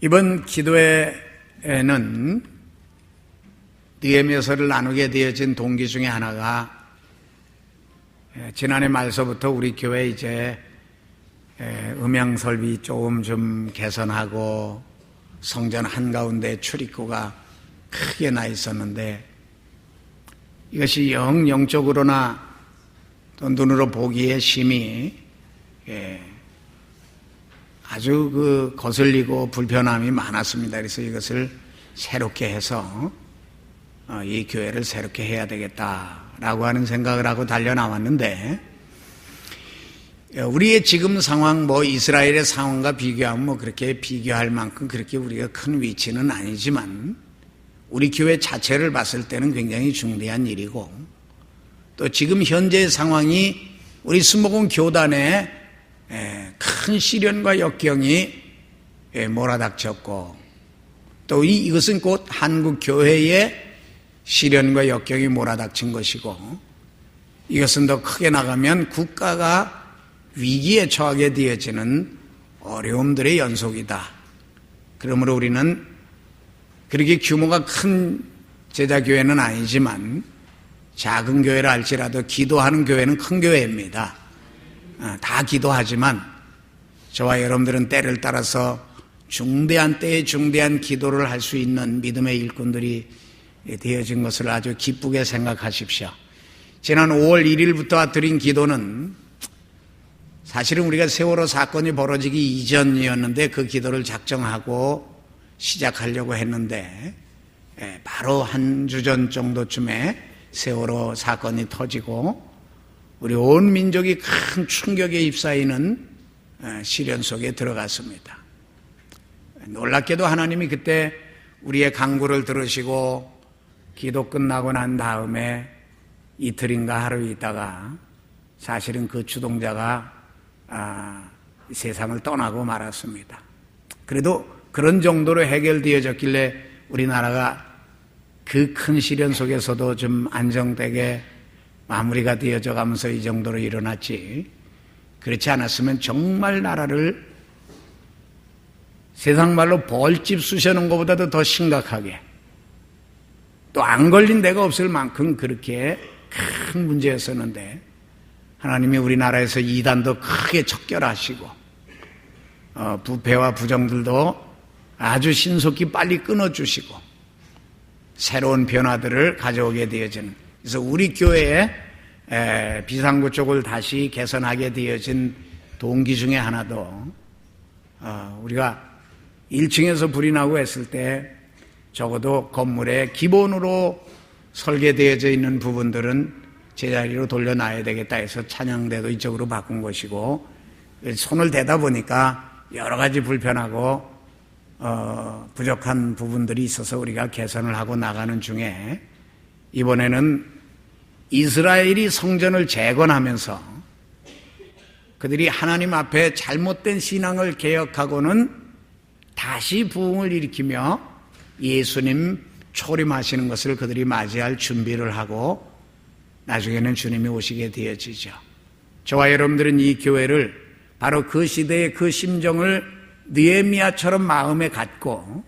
이번 기도회에는 느헤미야서를 나누게 되어진 동기 중에 하나가 지난해 말서부터 우리 교회 이제 음향 설비 조금 좀 개선하고 성전 한가운데 출입구가 크게 나 있었는데 이것이 영적으로나 또 눈으로 보기에 심히 아주 거슬리고 불편함이 많았습니다. 그래서 이것을 새롭게 해서 이 교회를 새롭게 해야 되겠다라고 하는 생각을 하고 달려나왔는데, 우리의 지금 상황, 이스라엘의 상황과 비교하면 그렇게 비교할 만큼 그렇게 우리가 큰 위치는 아니지만, 우리 교회 자체를 봤을 때는 굉장히 중대한 일이고, 또 지금 현재의 상황이 우리 순복음 교단에 큰 시련과 역경이 몰아닥쳤고, 또 이것은 곧 한국 교회의 시련과 역경이 몰아닥친 것이고, 이것은 더 크게 나가면 국가가 위기에 처하게 되어지는 어려움들의 연속이다. 그러므로 우리는 그렇게 규모가 큰 제자교회는 아니지만 작은 교회라 할지라도 기도하는 교회는 큰 교회입니다. 다 기도하지만 저와 여러분들은 때를 따라서 중대한 때에 중대한 기도를 할 수 있는 믿음의 일꾼들이 되어진 것을 아주 기쁘게 생각하십시오. 지난 5월 1일부터 드린 기도는 사실은 우리가 세월호 사건이 벌어지기 이전이었는데 그 기도를 작정하고 시작하려고 했는데 바로 한 주 전 정도쯤에 세월호 사건이 터지고 우리 온 민족이 큰 충격에 휩싸이는 시련 속에 들어갔습니다. 놀랍게도 하나님이 그때 우리의 간구를 들으시고 기도 끝나고 난 다음에 이틀인가 하루 있다가 사실은 그 주동자가 세상을 떠나고 말았습니다. 그래도 그런 정도로 해결되어졌길래 우리나라가 그 큰 시련 속에서도 좀 안정되게 마무리가 되어져 가면서 이 정도로 일어났지, 그렇지 않았으면 정말 나라를 세상 말로 벌집 쑤셔놓은 것보다도 더 심각하게, 또 안 걸린 데가 없을 만큼 그렇게 큰 문제였었는데 하나님이 우리나라에서 이단도 크게 척결하시고 부패와 부정들도 아주 신속히 빨리 끊어주시고 새로운 변화들을 가져오게 되어지는, 그래서 우리 교회의 비상구 쪽을 다시 개선하게 되어진 동기 중에 하나도 우리가 1층에서 불이 나고 했을 때 적어도 건물의 기본으로 설계되어져 있는 부분들은 제자리로 돌려놔야 되겠다 해서 찬양대도 이쪽으로 바꾼 것이고, 손을 대다 보니까 여러 가지 불편하고 부족한 부분들이 있어서 우리가 개선을 하고 나가는 중에 이번에는 이스라엘이 성전을 재건하면서 그들이 하나님 앞에 잘못된 신앙을 개혁하고는 다시 부흥을 일으키며 예수님 초림하시는 것을 그들이 맞이할 준비를 하고 나중에는 주님이 오시게 되어지죠. 저와 여러분들은 이 교회를 바로 그 시대의 그 심정을 느헤미야처럼 마음에 갖고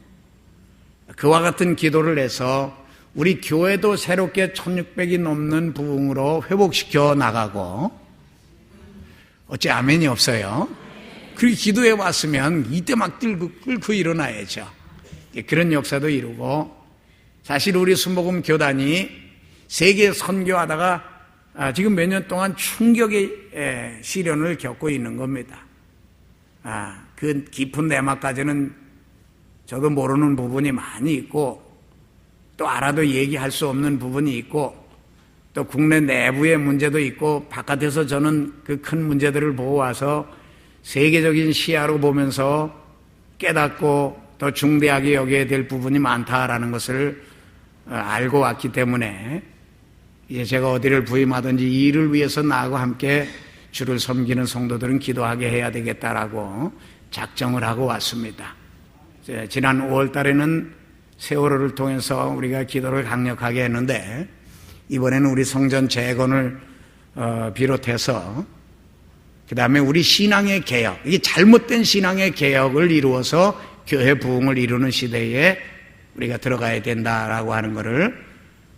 그와 같은 기도를 해서 우리 교회도 새롭게 1600이 넘는 부흥으로 회복시켜 나가고, 어째 아멘이 없어요? 그리고 기도해 왔으면 이때 막 끌고 일어나야죠. 그런 역사도 이루고, 사실 우리 순복음 교단이 세계 선교하다가 지금 몇 년 동안 충격의 시련을 겪고 있는 겁니다. 그 깊은 내막까지는 저도 모르는 부분이 많이 있고, 또 알아도 얘기할 수 없는 부분이 있고, 또 국내 내부의 문제도 있고, 바깥에서 저는 그 큰 문제들을 보고 와서 세계적인 시야로 보면서 깨닫고 더 중대하게 여겨야 될 부분이 많다라는 것을 알고 왔기 때문에 이제 제가 어디를 부임하든지 이 일을 위해서 나하고 함께 주를 섬기는 성도들은 기도하게 해야 되겠다라고 작정을 하고 왔습니다. 지난 5월 달에는 세월호를 통해서 우리가 기도를 강력하게 했는데, 이번에는 우리 성전 재건을 비롯해서 그 다음에 우리 신앙의 개혁, 이게 잘못된 신앙의 개혁을 이루어서 교회 부흥을 이루는 시대에 우리가 들어가야 된다라고 하는 것을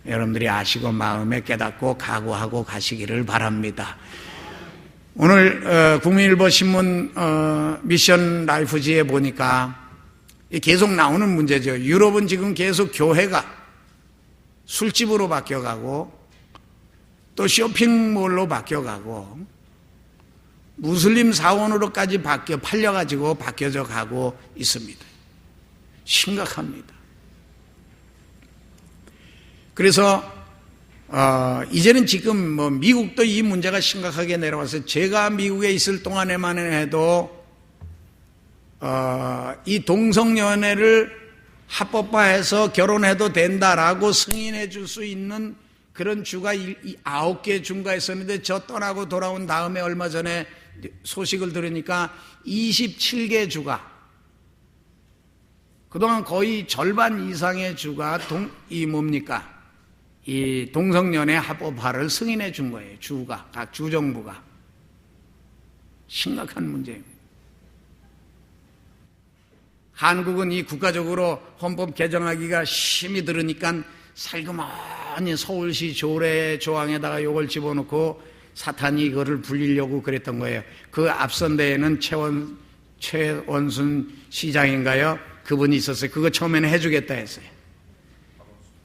여러분들이 아시고 마음에 깨닫고 각오하고 가시기를 바랍니다. 오늘 국민일보 신문 미션 라이프지에 보니까 계속 나오는 문제죠. 유럽은 지금 계속 교회가 술집으로 바뀌어가고 또 쇼핑몰로 바뀌어가고 무슬림 사원으로까지 팔려가지고 바뀌어져 가고 있습니다. 심각합니다. 그래서 이제는 지금 미국도 이 문제가 심각하게 내려와서 제가 미국에 있을 동안에만 해도 이 동성연애를 합법화해서 결혼해도 된다라고 승인해 줄 수 있는 그런 주가 9개 주가 있었는데 저 떠나고 돌아온 다음에 얼마 전에 소식을 들으니까 27개 주가, 그동안 거의 절반 이상의 주가 이 동성연애 합법화를 승인해 준 거예요. 각 주정부가. 심각한 문제입니다. 한국은 이 국가적으로 헌법 개정하기가 힘이 들으니까 살그머니 서울시 조례 조항에다가 요걸 집어넣고 사탄이 이거를 불리려고 그랬던 거예요. 그 앞선 데에는 최원순 시장인가요? 그분이 있었어요. 그거 처음에는 해주겠다 했어요.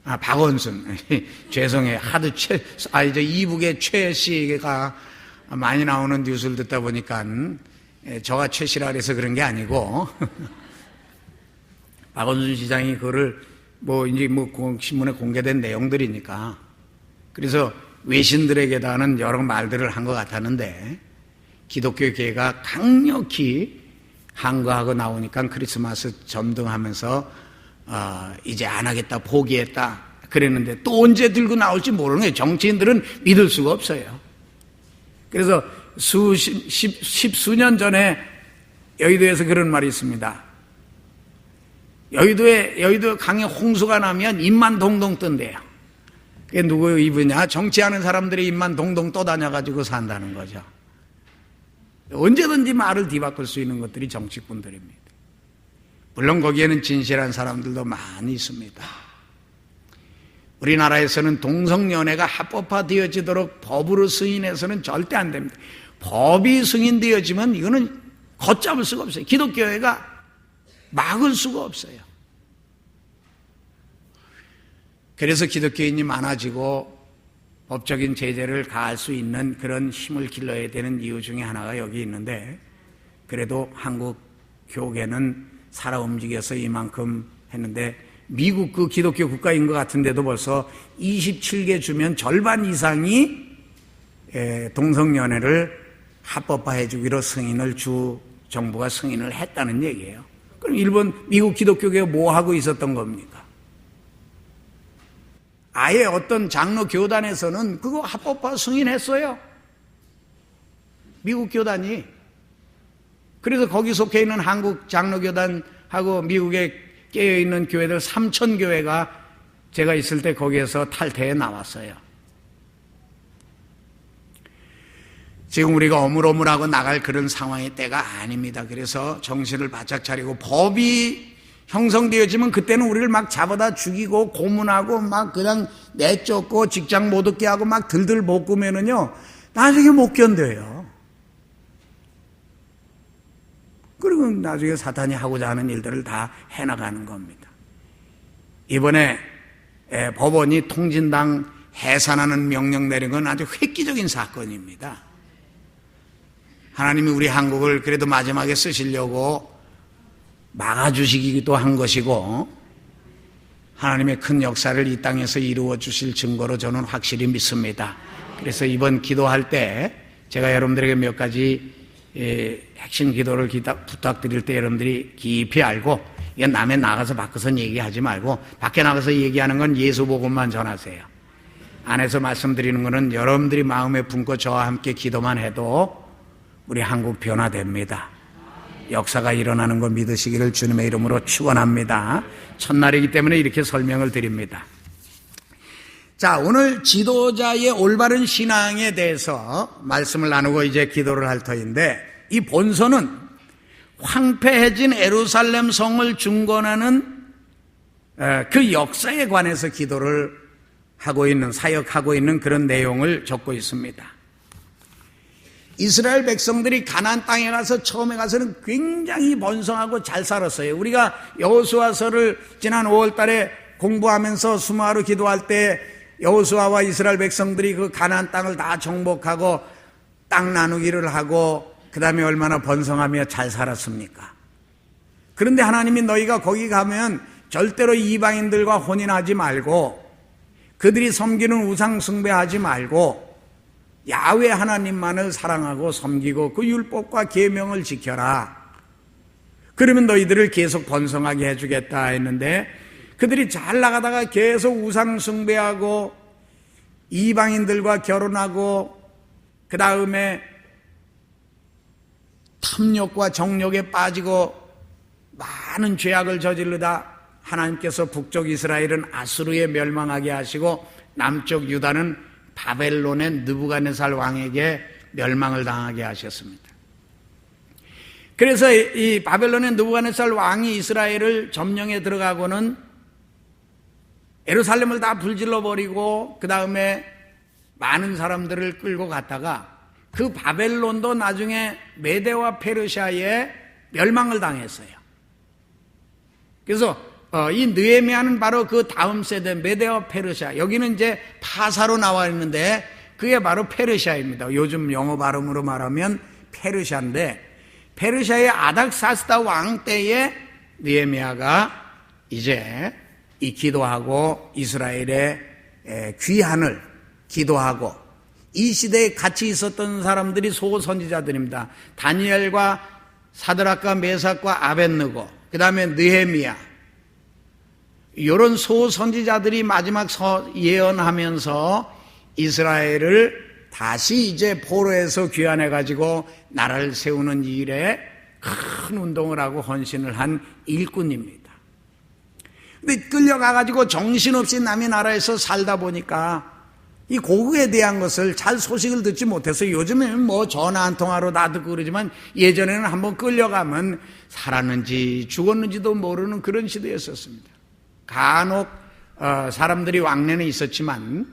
박원순. 죄송해요. 하도 이북의 최 씨가 많이 나오는 뉴스를 듣다 보니까 저가 최 씨라 그래서 그런 게 아니고 박원순 시장이 그거를 신문에 공개된 내용들이니까 그래서 외신들에게다는 여러 말들을 한 것 같았는데 기독교계가 강력히 항거하고 나오니까 크리스마스 점등하면서 이제 안 하겠다 포기했다 그랬는데 또 언제 들고 나올지 모르는 거예요. 정치인들은 믿을 수가 없어요. 그래서 십수년 전에 여의도에서 그런 말이 있습니다. 여의도 강에 홍수가 나면 입만 동동 뜬대요. 그게 누구 입이냐? 정치하는 사람들이 입만 동동 떠다녀가지고 산다는 거죠. 언제든지 말을 뒤바꿀 수 있는 것들이 정치꾼들입니다. 물론 거기에는 진실한 사람들도 많이 있습니다. 우리나라에서는 동성연애가 합법화되어지도록 법으로 승인해서는 절대 안 됩니다. 법이 승인되어지면 이거는 걷잡을 수가 없어요. 기독교회가 막을 수가 없어요. 그래서 기독교인이 많아지고 법적인 제재를 가할 수 있는 그런 힘을 길러야 되는 이유 중에 하나가 여기 있는데 그래도 한국 교계는 살아 움직여서 이만큼 했는데 미국 그 기독교 국가인 것 같은데도 벌써 27개 주면 절반 이상이 동성연애를 합법화해 주기로 주 정부가 승인을 했다는 얘기예요. 그럼 미국 기독교계가 뭐 하고 있었던 겁니까? 아예 어떤 장로 교단에서는 그거 합법화 승인했어요. 미국 교단이. 그래서 거기 속해 있는 한국 장로교단하고 미국에 깨어있는 교회들 3,000교회가 제가 있을 때 거기에서 탈퇴해 나왔어요. 지금 우리가 어물어물하고 나갈 그런 상황의 때가 아닙니다. 그래서 정신을 바짝 차리고 법이 형성되어지면 그때는 우리를 막 잡아다 죽이고 고문하고 막 그냥 내쫓고 직장 못 얻게 하고 막 들들 볶으면은요 나중에 못 견뎌요. 그리고 나중에 사탄이 하고자 하는 일들을 다 해나가는 겁니다. 이번에 법원이 통진당 해산하는 명령 내린 건 아주 획기적인 사건입니다. 하나님이 우리 한국을 그래도 마지막에 쓰시려고 막아주시기도 한 것이고 하나님의 큰 역사를 이 땅에서 이루어 주실 증거로 저는 확실히 믿습니다. 그래서 이번 기도할 때 제가 여러분들에게 몇 가지 핵심 기도를 부탁드릴 때 여러분들이 깊이 알고 이건 남의 나가서 밖에서 얘기하지 말고 밖에 나가서 얘기하는 건 예수 복음만 전하세요. 안에서 말씀드리는 것은 여러분들이 마음에 품고 저와 함께 기도만 해도 우리 한국 변화됩니다. 역사가 일어나는 거 믿으시기를 주님의 이름으로 축원합니다. 첫날이기 때문에 이렇게 설명을 드립니다. 자, 오늘 지도자의 올바른 신앙에 대해서 말씀을 나누고 이제 기도를 할 터인데 이 본서는 황폐해진 예루살렘 성을 중건하는 그 역사에 관해서 기도를 하고 있는, 사역하고 있는 그런 내용을 적고 있습니다. 이스라엘 백성들이 가나안 땅에 가서 처음에 가서는 굉장히 번성하고 잘 살았어요. 우리가 여호수아서를 지난 5월 달에 공부하면서 수마로 기도할 때 여호수아와 이스라엘 백성들이 그 가나안 땅을 다 정복하고 땅 나누기를 하고 그 다음에 얼마나 번성하며 잘 살았습니까? 그런데 하나님이 너희가 거기 가면 절대로 이방인들과 혼인하지 말고 그들이 섬기는 우상 숭배하지 말고 야훼 하나님만을 사랑하고 섬기고 그 율법과 계명을 지켜라. 그러면 너희들을 계속 번성하게 해주겠다 했는데 그들이 잘 나가다가 계속 우상 숭배하고 이방인들과 결혼하고 그 다음에 탐욕과 정욕에 빠지고 많은 죄악을 저지르다 하나님께서 북쪽 이스라엘은 아수르에 멸망하게 하시고 남쪽 유다는 바벨론의 느부갓네살 왕에게 멸망을 당하게 하셨습니다. 그래서 이 바벨론의 느부갓네살 왕이 이스라엘을 점령해 들어가고는 예루살렘을 다 불질러 버리고 그 다음에 많은 사람들을 끌고 갔다가 그 바벨론도 나중에 메대와 페르시아에 멸망을 당했어요. 그래서 이 느헤미야는 바로 그 다음 세대 메대와 페르시아, 여기는 이제 파사로 나와 있는데 그게 바로 페르시아입니다. 요즘 영어 발음으로 말하면 페르시아인데 페르시아의 아닥사스다 왕 때에 느헤미야가 이제 이 기도하고 이스라엘의 귀환을 기도하고 이 시대에 같이 있었던 사람들이 소선지자들입니다. 다니엘과 사드락과 메삭과 아벳느고, 그 다음에 느헤미야, 이런 소선지자들이 마지막 예언하면서 이스라엘을 다시 이제 포로에서 귀환해가지고 나라를 세우는 일에 큰 운동을 하고 헌신을 한 일꾼입니다. 근데 끌려가가지고 정신없이 남의 나라에서 살다 보니까 이 고국에 대한 것을 잘 소식을 듣지 못해서 요즘에는 뭐 전화 한 통화로 다 듣고 그러지만 예전에는 한번 끌려가면 살았는지 죽었는지도 모르는 그런 시대였었습니다. 간혹 사람들이 왕래는 있었지만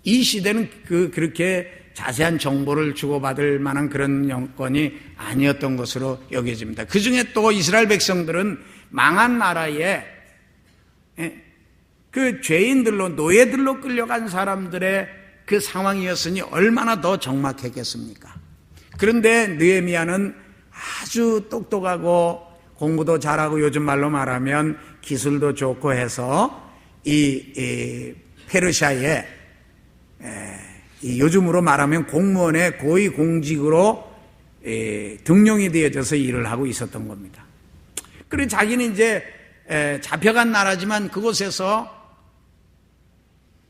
이 시대는 그렇게 자세한 정보를 주고받을 만한 그런 여건이 아니었던 것으로 여겨집니다. 그 중에 또 이스라엘 백성들은 망한 나라에 그 죄인들로 노예들로 끌려간 사람들의 그 상황이었으니 얼마나 더 적막했겠습니까? 그런데 느헤미야는 아주 똑똑하고 공부도 잘하고 요즘 말로 말하면 기술도 좋고 해서 이 페르시아에 요즘으로 말하면 공무원의 고위 공직으로 등용이 되어져서 일을 하고 있었던 겁니다. 그리고 자기는 이제 잡혀간 나라지만 그곳에서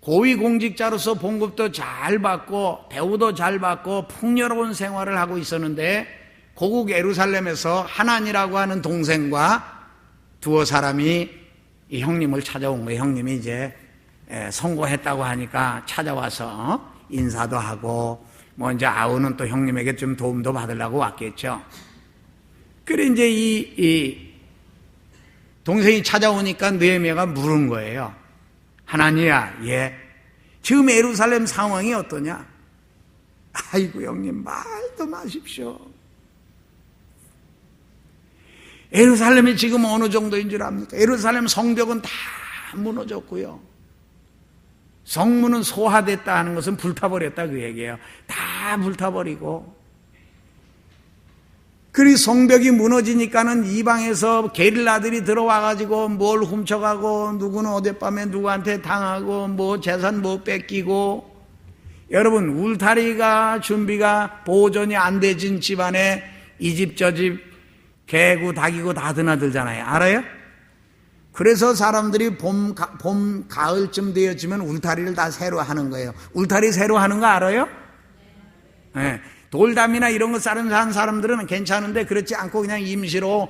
고위공직자로서 봉급도 잘 받고 배우도 잘 받고 풍요로운 생활을 하고 있었는데 고국 예루살렘에서 하난이라고 하는 동생과 두어 사람이 이 형님을 찾아온 거예요. 형님이 이제 선고했다고 하니까 찾아와서 인사도 하고 뭐 이제 아우는 또 형님에게 좀 도움도 받으려고 왔겠죠. 그래 이제 이 동생이 찾아오니까 느헤미야가 물은 거예요. 하나니야, 예. 지금 예루살렘 상황이 어떠냐? 아이고 형님 말도 마십시오. 예루살렘이 지금 어느 정도인 줄 압니까? 예루살렘 성벽은 다 무너졌고요. 성문은 소화됐다 하는 것은 불타버렸다 그 얘기예요. 다 불타버리고. 그리고 성벽이 무너지니까는 이방에서 게릴라들이 들어와가지고 뭘 훔쳐가고 누구는 어젯밤에 누구한테 당하고 뭐 재산 못 뺏기고. 여러분 울타리가 준비가 보존이 안 되진 집안에 이 집 저 집 개구 닭이고 다 드나들잖아요. 알아요? 그래서 사람들이 봄 가을쯤 되어지면 울타리를 다 새로 하는 거예요. 울타리 새로 하는 거 알아요? 네. 돌담이나 이런 거 쌓은 사람들은 괜찮은데 그렇지 않고 그냥 임시로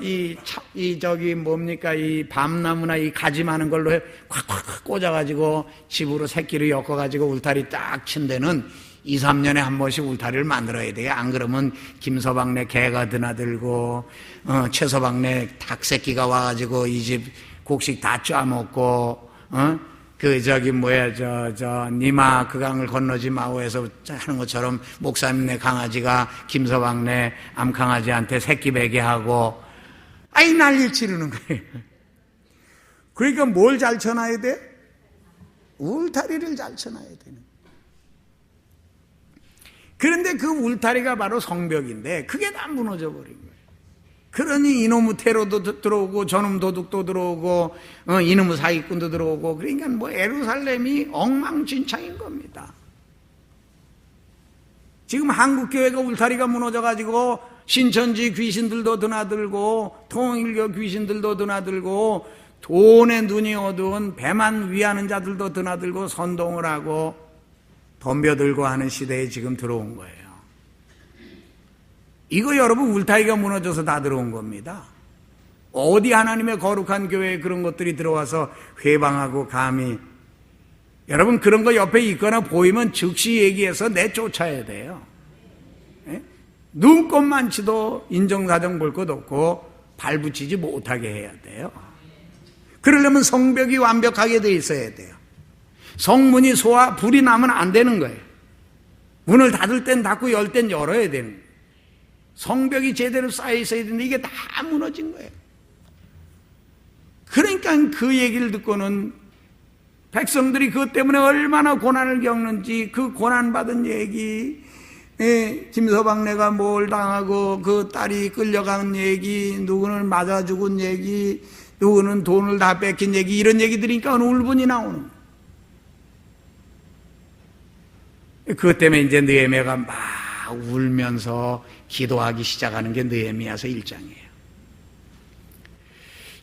이 밤나무나 이 가지 많은 걸로 콱콱 꽂아가지고 집으로 새끼를 엮어가지고 울타리 딱 친 데는 2, 3년에 한 번씩 울타리를 만들어야 돼요. 안 그러면 김서방네 개가 드나들고 최서방네 닭새끼가 와가지고 이 집 곡식 다 쪄먹고 니마 그 강을 건너지 마오 해서 하는 것처럼 목사님네 강아지가 김서방네 암강아지한테 새끼 베게 하고 아이 난리를 치르는 거예요. 그러니까 뭘 잘 쳐놔야 돼? 울타리를 잘 쳐놔야 되는 거예요. 그런데 그 울타리가 바로 성벽인데 그게 다 무너져 버린 거예요. 그러니 이놈의 테러도 들어오고 저놈 도둑도 들어오고 이놈의 사기꾼도 들어오고 그러니까 뭐 예루살렘이 엉망진창인 겁니다. 지금 한국교회가 울타리가 무너져가지고 신천지 귀신들도 드나들고 통일교 귀신들도 드나들고 돈에 눈이 어두운 배만 위하는 자들도 드나들고 선동을 하고 덤벼들고 하는 시대에 지금 들어온 거예요. 이거 여러분 울타리가 무너져서 다 들어온 겁니다. 어디 하나님의 거룩한 교회에 그런 것들이 들어와서 회방하고 감히 여러분 그런 거 옆에 있거나 보이면 즉시 얘기해서 내쫓아야 돼요. 예? 눈꼽만치도 인정사정 볼 것 없고 발붙이지 못하게 해야 돼요. 그러려면 성벽이 완벽하게 돼 있어야 돼요. 성문이 불이 나면 안 되는 거예요. 문을 닫을 땐 닫고 열 땐 열어야 되는 거예요. 성벽이 제대로 쌓여 있어야 되는데 이게 다 무너진 거예요. 그러니까 그 얘기를 듣고는 백성들이 그것 때문에 얼마나 고난을 겪는지 그 고난받은 얘기, 김서방네가 뭘 당하고 그 딸이 끌려간 얘기, 누구는 맞아 죽은 얘기, 누구는 돈을 다 뺏긴 얘기, 이런 얘기 들으니까 울분이 나오는 거예요. 그것 때문에 이제 느헤미야가 막 울면서 기도하기 시작하는 게 느헤미야서 1장이에요.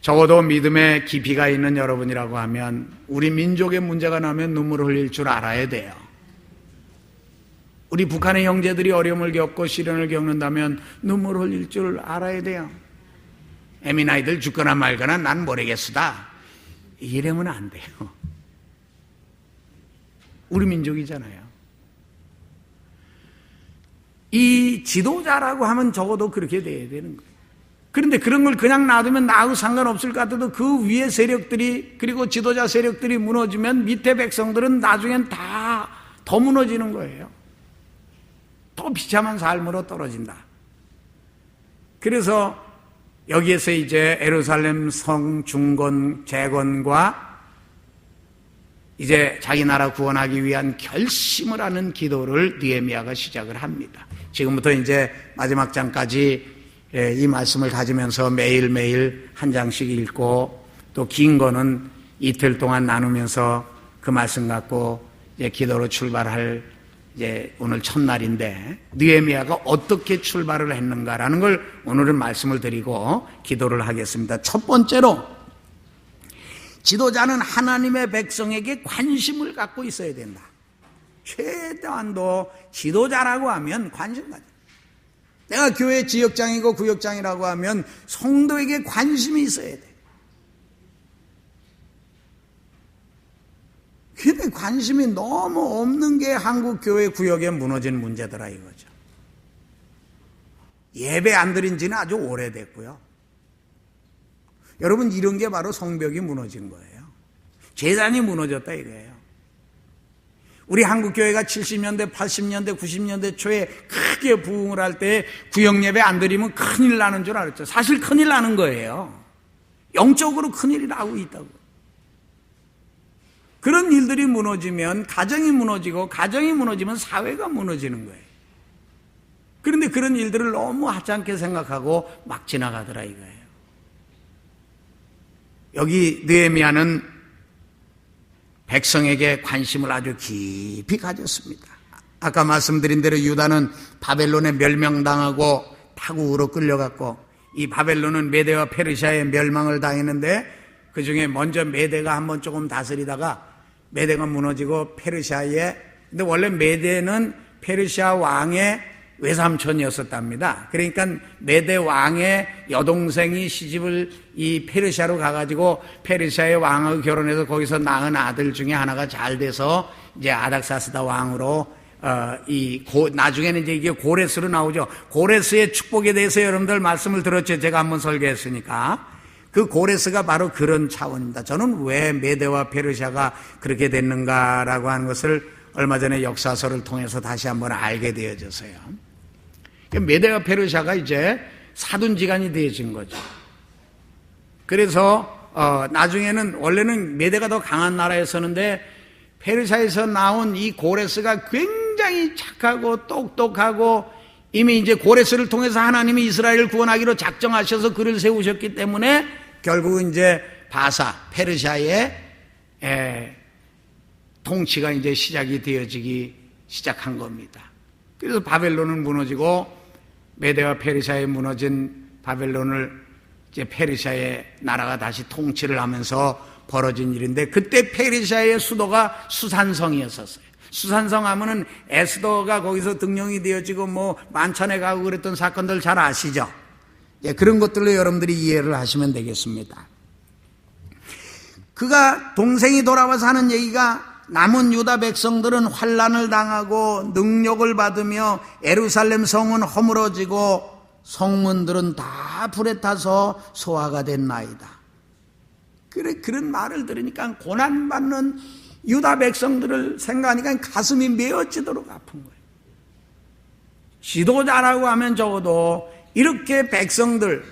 적어도 믿음의 깊이가 있는 여러분이라고 하면 우리 민족의 문제가 나면 눈물을 흘릴 줄 알아야 돼요. 우리 북한의 형제들이 어려움을 겪고 시련을 겪는다면 눈물을 흘릴 줄 알아야 돼요. 에미나이들 죽거나 말거나 난 모르겠수다 이러면 안 돼요. 우리 민족이잖아요. 이 지도자라고 하면 적어도 그렇게 돼야 되는 거예요. 그런데 그런 걸 그냥 놔두면 나하고 상관없을 것 같아도 그 위에 세력들이 그리고 지도자 세력들이 무너지면 밑에 백성들은 나중엔 다 더 무너지는 거예요. 더 비참한 삶으로 떨어진다. 그래서 여기에서 이제 예루살렘 성 중건 재건과 이제 자기 나라 구원하기 위한 결심을 하는 기도를 느헤미야가 시작을 합니다. 지금부터 이제 마지막 장까지 이 말씀을 가지면서 매일매일 한 장씩 읽고 또 긴 거는 이틀 동안 나누면서 그 말씀 갖고 이제 기도로 출발할 이제 오늘 첫날인데 느헤미야가 어떻게 출발을 했는가라는 걸 오늘은 말씀을 드리고 기도를 하겠습니다. 첫 번째로 지도자는 하나님의 백성에게 관심을 갖고 있어야 된다. 최대한도 지도자라고 하면 관심 가져. 내가 교회 지역장이고 구역장이라고 하면 성도에게 관심이 있어야 돼. 근데 관심이 너무 없는 게 한국 교회 구역에 무너진 문제더라 이거죠. 예배 안 드린 지는 아주 오래됐고요. 여러분 이런 게 바로 성벽이 무너진 거예요. 재단이 무너졌다 이거예요. 우리 한국교회가 70년대, 80년대, 90년대 초에 크게 부흥을 할 때 구역예배 안 드리면 큰일 나는 줄 알았죠. 사실 큰일 나는 거예요. 영적으로 큰일이 나고 있다고. 그런 일들이 무너지면 가정이 무너지고 가정이 무너지면 사회가 무너지는 거예요. 그런데 그런 일들을 너무 하찮게 생각하고 막 지나가더라 이거예요. 여기 느헤미야는 백성에게 관심을 아주 깊이 가졌습니다. 아까 말씀드린 대로 유다는 바벨론에 멸망당하고 타국으로 끌려갔고 이 바벨론은 메대와 페르시아의 멸망을 당했는데 그 중에 먼저 메대가 한번 조금 다스리다가 메대가 무너지고 페르시아에 근데 원래 메대는 페르시아 왕의 외삼촌이었었답니다. 그러니까 메대 왕의 여동생이 시집을 이 페르시아로 가가지고 페르시아의 왕하고 결혼해서 거기서 낳은 아들 중에 하나가 잘 돼서 이제 아닥사스다 왕으로 나중에는 이제 이게 고레스로 나오죠. 고레스의 축복에 대해서 여러분들 말씀을 들었죠. 제가 한번 설계했으니까. 그 고레스가 바로 그런 차원입니다. 저는 왜 메대와 페르시아가 그렇게 됐는가라고 하는 것을 얼마 전에 역사서를 통해서 다시 한번 알게 되어져서요. 메대와 페르시아가 이제 사돈지간이 되어진 거죠. 그래서 나중에는 원래는 메대가 더 강한 나라였었는데 페르시아에서 나온 이 고레스가 굉장히 착하고 똑똑하고 이미 이제 고레스를 통해서 하나님이 이스라엘을 구원하기로 작정하셔서 그를 세우셨기 때문에 결국은 이제 바사 페르시아의 통치가 이제 시작이 되어지기 시작한 겁니다. 그래서 바벨론은 무너지고 메대와 페르시아에 무너진 바벨론을 이제 페르시아의 나라가 다시 통치를 하면서 벌어진 일인데 그때 페르시아의 수도가 수산성이었었어요. 수산성 하면은 에스더가 거기서 등용이 되어지고 뭐 만찬에 가고 그랬던 사건들 잘 아시죠? 예, 그런 것들로 여러분들이 이해를 하시면 되겠습니다. 그가 동생이 돌아와서 하는 얘기가 남은 유다 백성들은 환난을 당하고 능력을 받으며 예루살렘 성은 허물어지고 성문들은 다 불에 타서 소화가 된 나이다. 그런 말을 들으니까 고난받는 유다 백성들을 생각하니까 가슴이 메어지도록 아픈 거예요. 지도자라고 하면 적어도 이렇게 백성들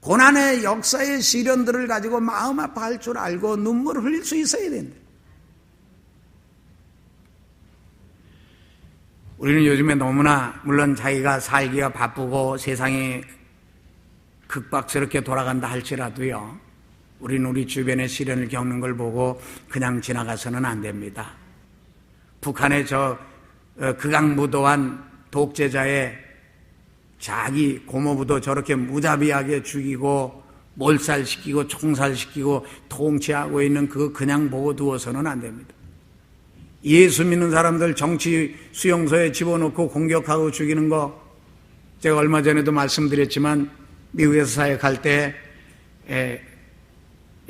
고난의 역사의 시련들을 가지고 마음 아파할 줄 알고 눈물을 흘릴 수 있어야 된다. 우리는 요즘에 너무나 물론 자기가 살기가 바쁘고 세상이 극박스럽게 돌아간다 할지라도요, 우리는 우리 주변의 시련을 겪는 걸 보고 그냥 지나가서는 안 됩니다. 북한의 극악무도한 독재자의 자기 고모부도 저렇게 무자비하게 죽이고 몰살시키고 총살시키고 통치하고 있는 그거 그냥 보고 두어서는 안 됩니다. 예수 믿는 사람들 정치 수용소에 집어넣고 공격하고 죽이는 거, 제가 얼마 전에도 말씀드렸지만 미국에서 사역할 때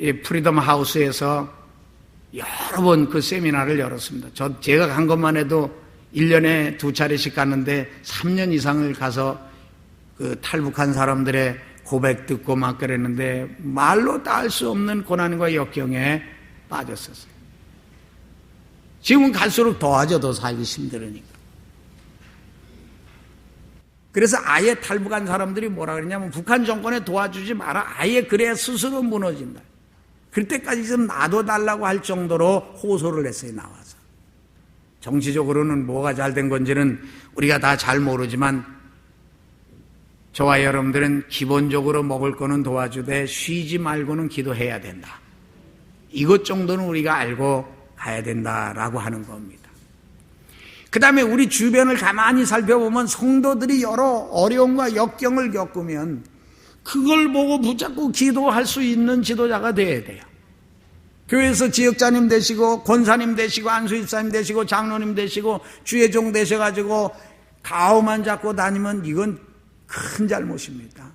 이 프리덤 하우스에서 여러 번 그 세미나를 열었습니다. 제가 간 것만 해도 1년에 2차례씩 갔는데 3년 이상을 가서 그 탈북한 사람들의 고백 듣고 막 그랬는데 말로 다 할 수 없는 고난과 역경에 빠졌었어요. 지금은 갈수록 더하죠. 더 살기 힘들으니까. 그래서 아예 탈북한 사람들이 뭐라 그러냐면 북한 정권에 도와주지 마라. 아예 그래야 스스로 무너진다. 그때까지 좀 놔둬달라고 할 정도로 호소를 했어요. 나와서. 정치적으로는 뭐가 잘 된 건지는 우리가 다 잘 모르지만 저와 여러분들은 기본적으로 먹을 거는 도와주되 쉬지 말고는 기도해야 된다. 이것 정도는 우리가 알고 가야 된다라고 하는 겁니다. 그 다음에 우리 주변을 가만히 살펴보면 성도들이 여러 어려움과 역경을 겪으면 그걸 보고 붙잡고 기도할 수 있는 지도자가 되어야 돼요. 교회에서 지역자님 되시고 권사님 되시고 안수집사님 되시고 장로님 되시고 주의종 되셔가지고 가오만 잡고 다니면 이건 큰 잘못입니다.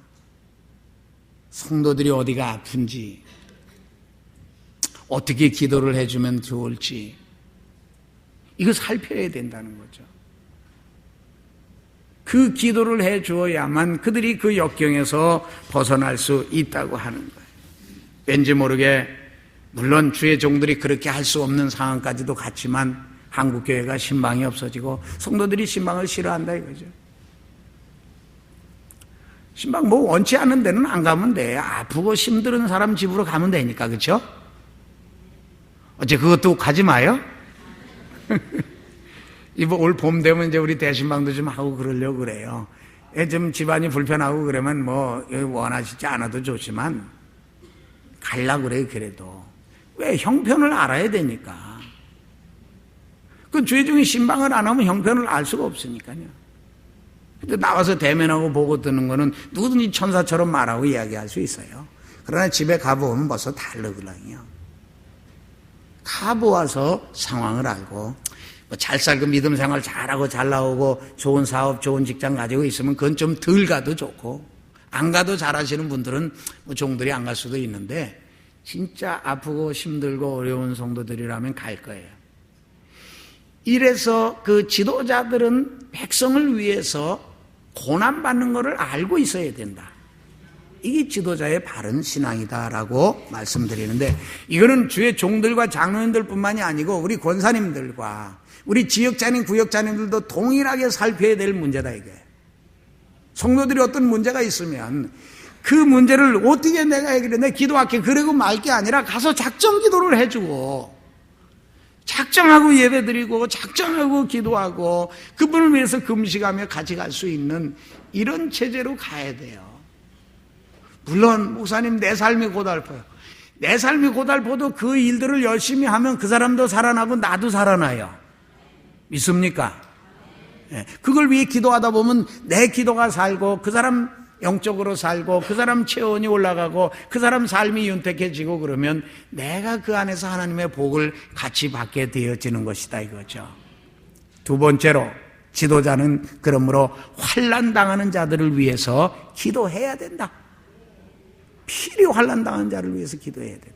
성도들이 어디가 아픈지, 어떻게 기도를 해주면 좋을지 이거 살펴야 된다는 거죠. 그 기도를 해주어야만 그들이 그 역경에서 벗어날 수 있다고 하는 거예요. 왠지 모르게 물론 주의 종들이 그렇게 할 수 없는 상황까지도 갔지만 한국교회가 신방이 없어지고 성도들이 신방을 싫어한다 이거죠. 신방 뭐 원치 않은 데는 안 가면 돼. 아프고 힘든 사람 집으로 가면 되니까. 그렇죠? 어째 그것도 가지 마요? 이번 올 봄 되면 이제 우리 대신방도 좀 하고 그러려고 그래요. 좀 집안이 불편하고 그러면 뭐 원하시지 않아도 좋지만 가려고 그래요. 그래도 왜 형편을 알아야 되니까. 그 주의 중에 신방을 안 하면 형편을 알 수가 없으니까요. 근데 나와서 대면하고 보고 듣는 거는 누구든지 천사처럼 말하고 이야기할 수 있어요. 그러나 집에 가보면 벌써 다르거든요. 가보아서 상황을 알고 뭐 잘 살고 믿음 생활 잘하고 잘 나오고 좋은 사업 좋은 직장 가지고 있으면 그건 좀 덜 가도 좋고 안 가도 잘하시는 분들은 뭐 종들이 안 갈 수도 있는데 진짜 아프고 힘들고 어려운 성도들이라면 갈 거예요. 이래서 그 지도자들은 백성을 위해서 고난받는 것을 알고 있어야 된다. 이게 지도자의 바른 신앙이다라고 말씀드리는데, 이거는 주의 종들과 장로님들 뿐만이 아니고 우리 권사님들과 우리 지역자님, 구역자님들도 동일하게 살펴야 될 문제다 이게. 성도들이 어떤 문제가 있으면 그 문제를 어떻게 내가 해결해, 내 기도할게 그러고 말 게 아니라 가서 작정 기도를 해주고, 작정하고 예배드리고 작정하고 기도하고 그분을 위해서 금식하며 같이 갈 수 있는 이런 체제로 가야 돼요. 물론 목사님 내 삶이 고달퍼요. 내 삶이 고달퍼도 그 일들을 열심히 하면 그 사람도 살아나고 나도 살아나요. 믿습니까? 그걸 위해 기도하다 보면 내 기도가 살고 그 사람 영적으로 살고 그 사람 체온이 올라가고 그 사람 삶이 윤택해지고, 그러면 내가 그 안에서 하나님의 복을 같이 받게 되어지는 것이다 이거죠. 두 번째로, 지도자는 그러므로 환난 당하는 자들을 위해서 기도해야 된다. 필히 환난 당하는 자를 위해서 기도해야 된다.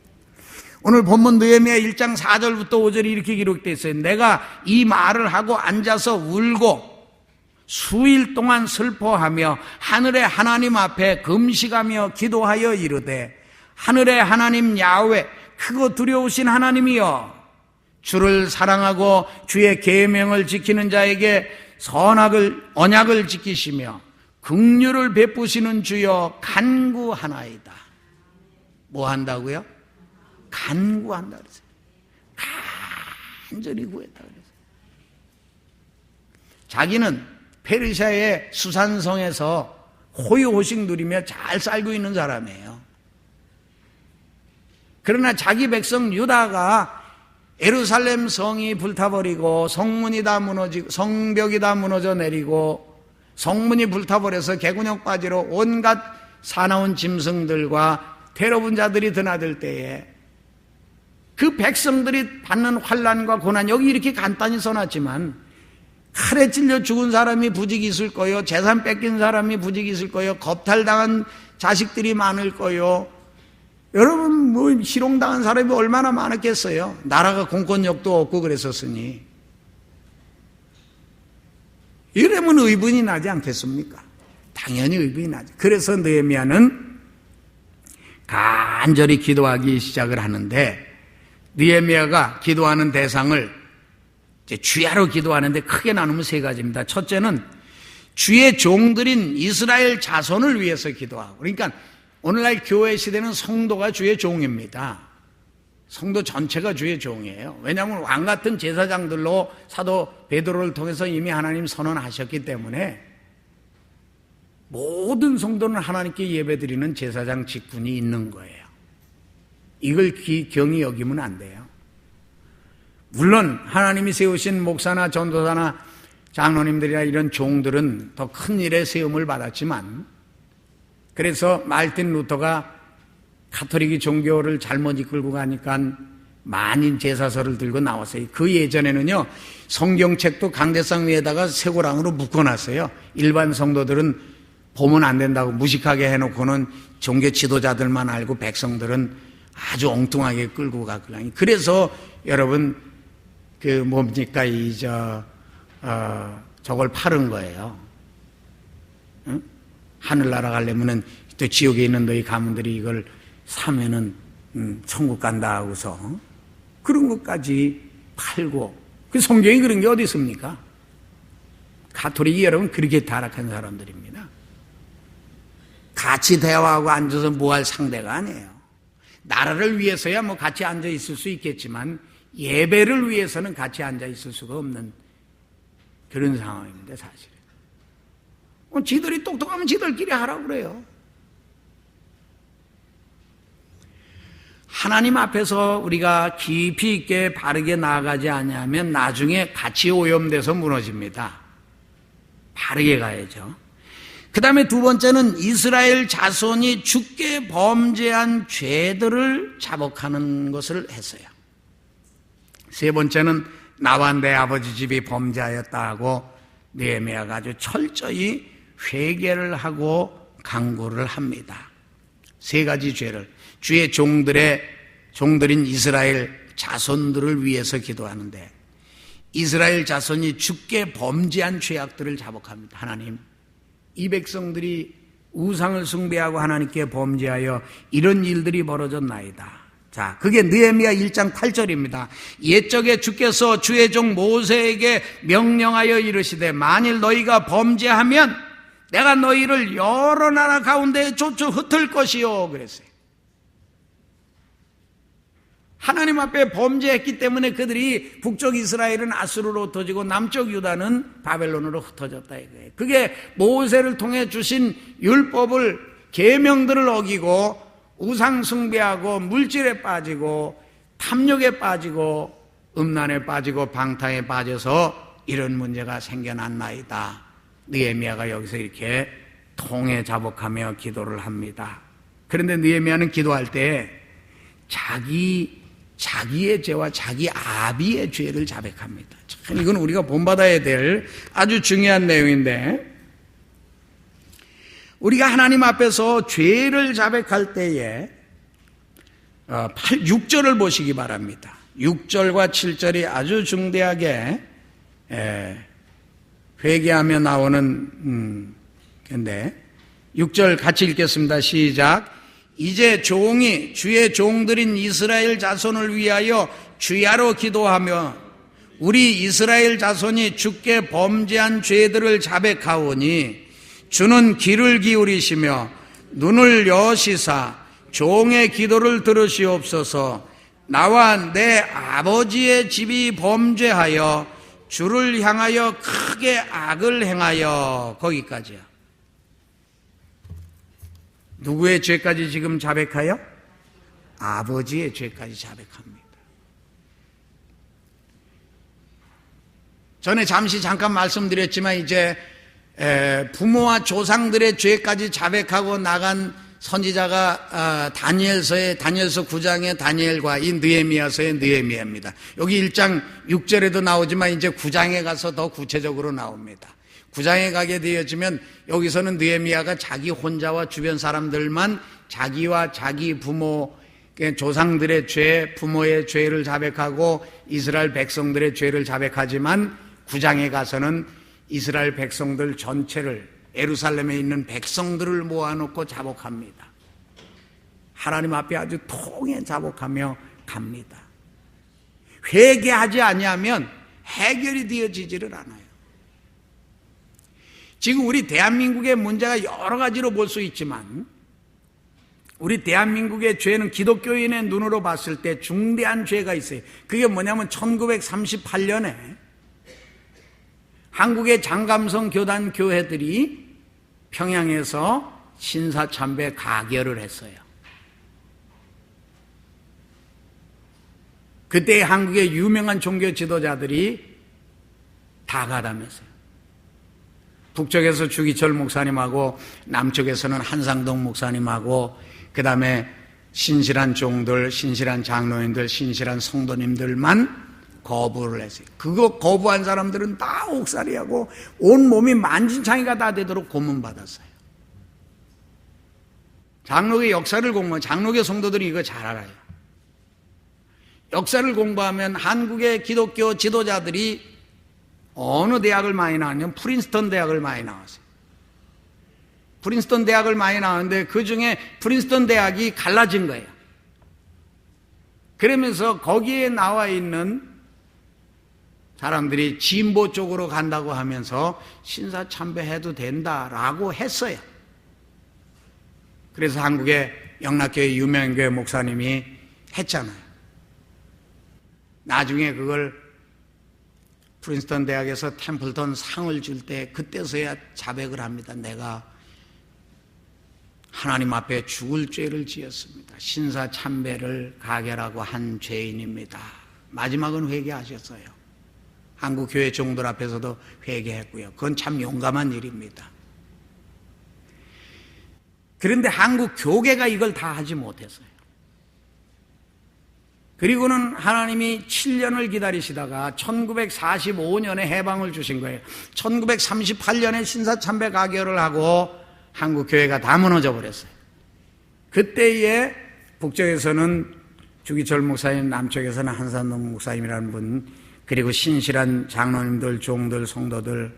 오늘 본문 느헤미야 1장 4절부터 5절이 이렇게 기록되어 있어요. 내가 이 말을 하고 앉아서 울고 수일 동안 슬퍼하며 하늘의 하나님 앞에 금식하며 기도하여 이르되, 하늘의 하나님 야훼, 크고 두려우신 하나님이여, 주를 사랑하고 주의 계명을 지키는 자에게 언약을 지키시며 긍휼을 베푸시는 주여 간구하나이다. 뭐 한다고요? 간구한다 그랬어요. 간절히 구했다 그랬어요. 자기는 페르시아의 수산성에서 호의호식 누리며 잘 살고 있는 사람이에요. 그러나 자기 백성 유다가 예루살렘 성이 불타버리고 성문이 다 무너지고 성벽이 다 무너져 내리고 성문이 불타버려서 개구녕 바지로 온갖 사나운 짐승들과 괴로운 자들이 드나들 때에 그 백성들이 받는 환난과 고난, 여기 이렇게 간단히 써놨지만 칼에 찔려 죽은 사람이 부직이 있을 거요, 재산 뺏긴 사람이 부직이 있을 거요, 겁탈당한 자식들이 많을 거요. 여러분 뭐 희롱당한 사람이 얼마나 많았겠어요. 나라가 공권력도 없고 그랬었으니. 이러면 의분이 나지 않겠습니까? 당연히 의분이 나죠. 그래서 느헤미야는 간절히 기도하기 시작을 하는데, 느헤미야가 기도하는 대상을 주야로 기도하는데 크게 나누면 세 가지입니다. 첫째는 주의 종들인 이스라엘 자손을 위해서 기도하고, 그러니까 오늘날 교회 시대는 성도가 주의 종입니다. 성도 전체가 주의 종이에요. 왜냐하면 왕 같은 제사장들로 사도 베드로를 통해서 이미 하나님 선언하셨기 때문에 모든 성도는 하나님께 예배드리는 제사장 직분이 있는 거예요. 이걸 경히 여기면 안 돼요. 물론 하나님이 세우신 목사나 전도사나 장로님들이나 이런 종들은 더 큰 일에 세움을 받았지만, 그래서 말틴 루터가 가톨릭이 종교를 잘못 이끌고 가니까 만인 제사서를 들고 나왔어요. 그 예전에는요, 성경책도 강대상 위에다가 쇠고랑으로 묶어놨어요. 일반 성도들은 보면 안 된다고 무식하게 해놓고는 종교 지도자들만 알고 백성들은 아주 엉뚱하게 끌고 가거든요. 그래서 여러분 저걸 파는 거예요. 응? 하늘나라 가려면은 또 지옥에 있는 너희 가문들이 이걸 사면은 천국 간다 하고서 그런 것까지 팔고, 그 성경이 그런 게 어디 있습니까? 가톨릭이 여러분 그렇게 타락한 사람들입니다. 같이 대화하고 앉아서 뭐 할 상대가 아니에요. 나라를 위해서야 뭐 같이 앉아 있을 수 있겠지만 예배를 위해서는 같이 앉아 있을 수가 없는 그런 상황인데, 사실은 지들이 똑똑하면 지들끼리 하라고 그래요. 하나님 앞에서 우리가 깊이 있게 바르게 나아가지 않으면 나중에 같이 오염돼서 무너집니다. 바르게 가야죠. 그 다음에 두 번째는 이스라엘 자손이 주께 범죄한 죄들을 자복하는 것을 했어요. 세 번째는 나와 내 아버지 집이 범죄하였다 하고 느헤미야가 아주 철저히 회개를 하고 강구를 합니다. 세 가지 죄를, 주의 종들인 이스라엘 자손들을 위해서 기도하는데, 이스라엘 자손이 주께 범죄한 죄악들을 자복합니다. 하나님, 이 백성들이 우상을 숭배하고 하나님께 범죄하여 이런 일들이 벌어졌나이다. 자, 그게 느헤미야 1장 8절입니다. 옛적에 주께서 주의 종 모세에게 명령하여 이르시되 만일 너희가 범죄하면 내가 너희를 여러 나라 가운데 쫓아 흩을 것이요 그랬어요. 하나님 앞에 범죄했기 때문에 그들이 북쪽 이스라엘은 아수르로 흩어지고 남쪽 유다는 바벨론으로 흩어졌다 이거예요. 그게 모세를 통해 주신 율법을 계명들을 어기고 우상 숭배하고 물질에 빠지고 탐욕에 빠지고 음란에 빠지고 방탕에 빠져서 이런 문제가 생겨났나이다. 느헤미야가 여기서 이렇게 통해 자복하며 기도를 합니다. 그런데 느헤미야는 기도할 때 자기의 죄와 자기 아비의 죄를 자백합니다. 참 이건 우리가 본받아야 될 아주 중요한 내용인데, 우리가 하나님 앞에서 죄를 자백할 때에 6절을 보시기 바랍니다. 6절과 7절이 아주 중대하게 회개하며 나오는 건데, 6절 같이 읽겠습니다. 시작. 이제 종이 주의 종들인 이스라엘 자손을 위하여 주야로 기도하며 우리 이스라엘 자손이 주께 범죄한 죄들을 자백하오니 주는 귀를 기울이시며 눈을 여시사 종의 기도를 들으시옵소서. 나와 내 아버지의 집이 범죄하여 주를 향하여 크게 악을 행하여. 거기까지요. 누구의 죄까지 지금 자백하여? 아버지의 죄까지 자백합니다. 전에 잠깐 말씀드렸지만 이제 부모와 조상들의 죄까지 자백하고 나간 선지자가 다니엘서 9장의 다니엘과 이 느헤미야서의 느헤미야입니다. 여기 1장 6절에도 나오지만 이제 9장에 가서 더 구체적으로 나옵니다. 9장에 가게 되어지면 여기서는 느헤미야가 자기 혼자와 주변 사람들만 자기와 자기 부모, 조상들의 죄, 부모의 죄를 자백하고 이스라엘 백성들의 죄를 자백하지만 9장에 가서는 이스라엘 백성들 전체를, 예루살렘에 있는 백성들을 모아놓고 자복합니다. 하나님 앞에 아주 통해 자복하며 갑니다. 회개하지 아니하면 해결이 되어지지를 않아요. 지금 우리 대한민국의 문제가 여러 가지로 볼 수 있지만 우리 대한민국의 죄는 기독교인의 눈으로 봤을 때 중대한 죄가 있어요. 그게 뭐냐면 1938년에 한국의 장감성 교단 교회들이 평양에서 신사참배 가결을 했어요. 그때 한국의 유명한 종교 지도자들이 다 가담했어요. 북쪽에서 주기철 목사님하고 남쪽에서는 한상동 목사님하고 그 다음에 신실한 종들, 신실한 장로님들, 신실한 성도님들만 거부를 했어요. 그거 거부한 사람들은 다 옥살이하고 온 몸이 만진창이가 다 되도록 고문받았어요. 장로의 역사를 공부하면, 장로교 성도들이 이거 잘 알아요. 역사를 공부하면 한국의 기독교 지도자들이 어느 대학을 많이 나왔냐면 프린스턴 대학을 많이 나왔어요. 프린스턴 대학을 많이 나왔는데 그 중에 프린스턴 대학이 갈라진 거예요. 그러면서 거기에 나와 있는 사람들이 진보 쪽으로 간다고 하면서 신사참배해도 된다라고 했어요. 그래서 한국의 영락교회 유명교회 목사님이 했잖아요. 나중에 그걸 프린스턴 대학에서 템플턴 상을 줄 때 그때서야 자백을 합니다. 내가 하나님 앞에 죽을 죄를 지었습니다. 신사참배를 가결하고 한 죄인입니다. 마지막은 회개하셨어요. 한국교회 종들 앞에서도 회개했고요. 그건 참 용감한 일입니다. 그런데 한국 교계가 이걸 다 하지 못했어요. 그리고는 하나님이 7년을 기다리시다가 1945년에 해방을 주신 거예요. 1938년에 신사참배 가결을 하고 한국교회가 다 무너져 버렸어요. 그때에 북쪽에서는 주기철 목사님, 남쪽에서는 한산동 목사님이라는 분, 그리고 신실한 장로님들, 종들, 성도들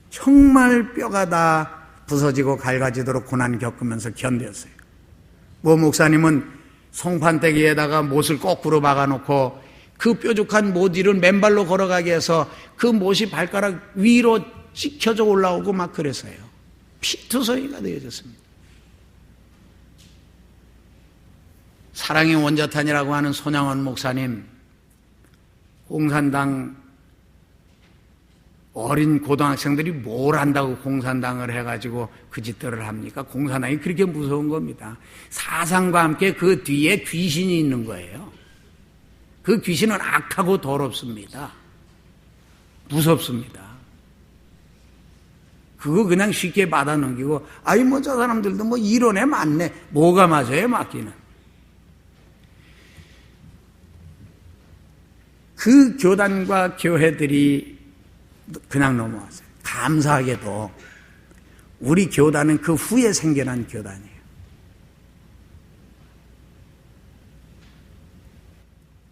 정말 뼈가 다 부서지고 갈가지도록 고난 겪으면서 견뎠어요. 뭐 목사님은 송판대기에다가 못을 거꾸로 박아놓고 그 뾰족한 못 위를 맨발로 걸어가게 해서 그 못이 발가락 위로 찍혀져 올라오고 막 그래서요. 피투성이가 되어졌습니다. 사랑의 원자탄이라고 하는 손양원 목사님, 공산당 어린 고등학생들이 뭘 안다고 공산당을 해가지고 그 짓들을 합니까? 공산당이 그렇게 무서운 겁니다. 사상과 함께 그 뒤에 귀신이 있는 거예요. 그 귀신은 악하고 더럽습니다. 무섭습니다. 그거 그냥 쉽게 받아 넘기고, 아이 뭐 저 사람들도 뭐 이론에 맞네. 뭐가 맞아요, 맞기는. 그 교단과 교회들이 그냥 넘어왔어요. 감사하게도 우리 교단은 그 후에 생겨난 교단이에요.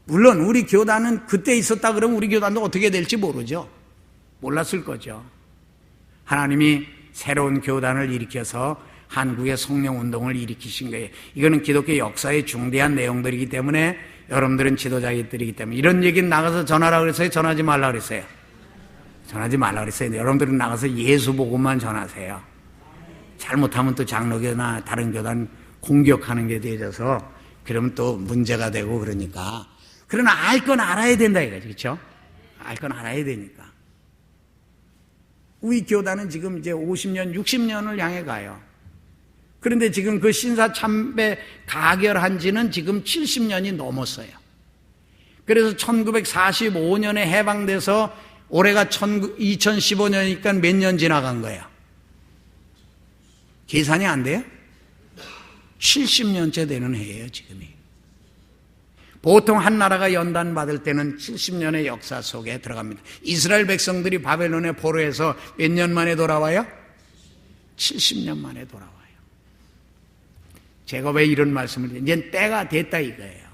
물론 우리 교단은 그때 있었다 그러면 우리 교단도 어떻게 될지 모르죠. 몰랐을 거죠. 하나님이 새로운 교단을 일으켜서 한국의 성령운동을 일으키신 거예요. 이거는 기독교 역사의 중대한 내용들이기 때문에 여러분들은 지도자들이기 때문에 이런 얘기는 나가서 전하라고 그랬어요? 전하지 말라고 그랬어요? 전하지 말라고 그랬어요. 여러분들은 나가서 예수 복음만 전하세요. 잘못하면 또 장로교나 다른 교단 공격하는 게 되어져서 그러면 또 문제가 되고 그러니까. 그러나 알 건 알아야 된다 이거죠. 그렇죠? 알 건 알아야 되니까. 우리 교단은 지금 이제 50년, 60년을 향해 가요. 그런데 지금 그 신사 참배 가결한 지는 지금 70년이 넘었어요. 그래서 1945년에 해방돼서 올해가 2015년이니까 몇 년 지나간 거야? 계산이 안 돼요? 70년째 되는 해예요, 지금이. 보통 한 나라가 연단 받을 때는 70년의 역사 속에 들어갑니다. 이스라엘 백성들이 바벨론의 포로에서 몇 년 만에 돌아와요? 70년 만에 돌아와요. 제가 왜 이런 말씀을 드려요? 이제 때가 됐다 이거예요.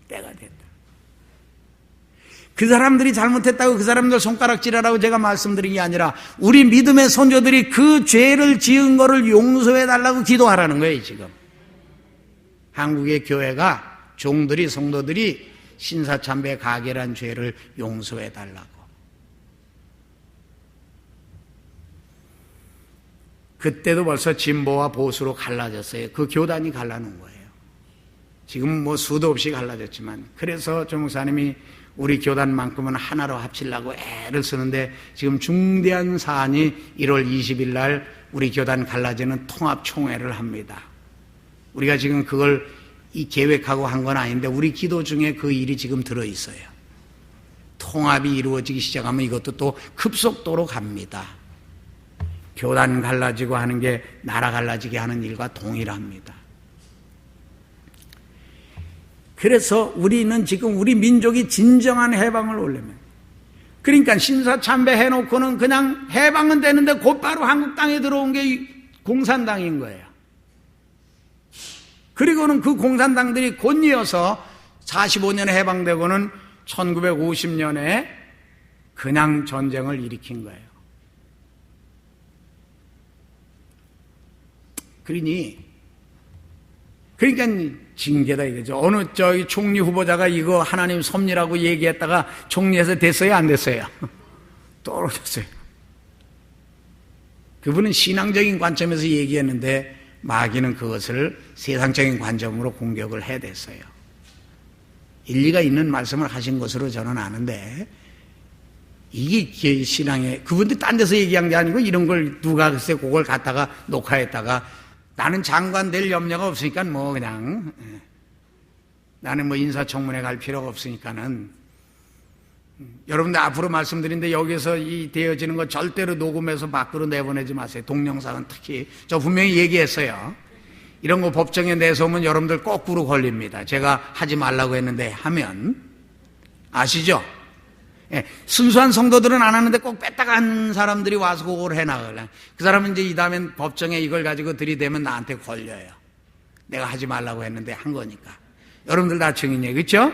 때가 됐다. 그 사람들이 잘못했다고 그 사람들 손가락질하라고 제가 말씀드린 게 아니라 우리 믿음의 선조들이 그 죄를 지은 거를 용서해달라고 기도하라는 거예요, 지금. 한국의 교회가 종들이, 성도들이 신사참배 가결한 죄를 용서해달라고. 그때도 벌써 진보와 보수로 갈라졌어요. 그 교단이 갈라놓은 거예요. 지금 뭐 수도 없이 갈라졌지만. 그래서 조 목사님이 우리 교단만큼은 하나로 합치려고 애를 쓰는데 지금 중대한 사안이 1월 20일 날 우리 교단 갈라지는 통합총회를 합니다. 우리가 지금 그걸 계획하고 한 건 아닌데 우리 기도 중에 그 일이 지금 들어있어요. 통합이 이루어지기 시작하면 이것도 또 급속도로 갑니다. 교단 갈라지고 하는 게 나라 갈라지게 하는 일과 동일합니다. 그래서 우리는 지금 우리 민족이 진정한 해방을 올려면, 그러니까 신사참배 해놓고는 그냥 해방은 되는데 곧바로 한국 땅에 들어온 게 공산당인 거예요. 그리고는 그 공산당들이 곧 이어서 45년에 해방되고는 1950년에 그냥 전쟁을 일으킨 거예요. 그러니까 징계다 이거죠. 어느 총리 후보자가 이거 하나님 섭리라고 얘기했다가 총리에서 됐어요, 안 됐어요? 떨어졌어요. 그분은 신앙적인 관점에서 얘기했는데 마귀는 그것을 세상적인 관점으로 공격을 해댔어요. 일리가 있는 말씀을 하신 것으로 저는 아는데 이게 신앙에, 그분도 딴 데서 얘기한 게 아니고 이런 걸 누가 글쎄 그걸 갖다가 녹화했다가 나는 장관 될 염려가 없으니까 뭐 그냥 나는 뭐 인사청문회 갈 필요가 없으니까는 여러분들 앞으로 말씀드린데 여기서 이 되어지는 거 절대로 녹음해서 밖으로 내보내지 마세요. 동영상은 특히. 저 분명히 얘기했어요. 이런 거 법정에 내세우면 여러분들 거꾸로 걸립니다. 제가 하지 말라고 했는데 하면 아시죠? 예, 순수한 성도들은 안 하는데 꼭 뺐다가 한 사람들이 와서 그걸 해나가려. 그 사람은 이제 이 다음엔 법정에 이걸 가지고 들이대면 나한테 걸려요. 내가 하지 말라고 했는데 한 거니까. 여러분들 다 증인이에요. 그렇죠?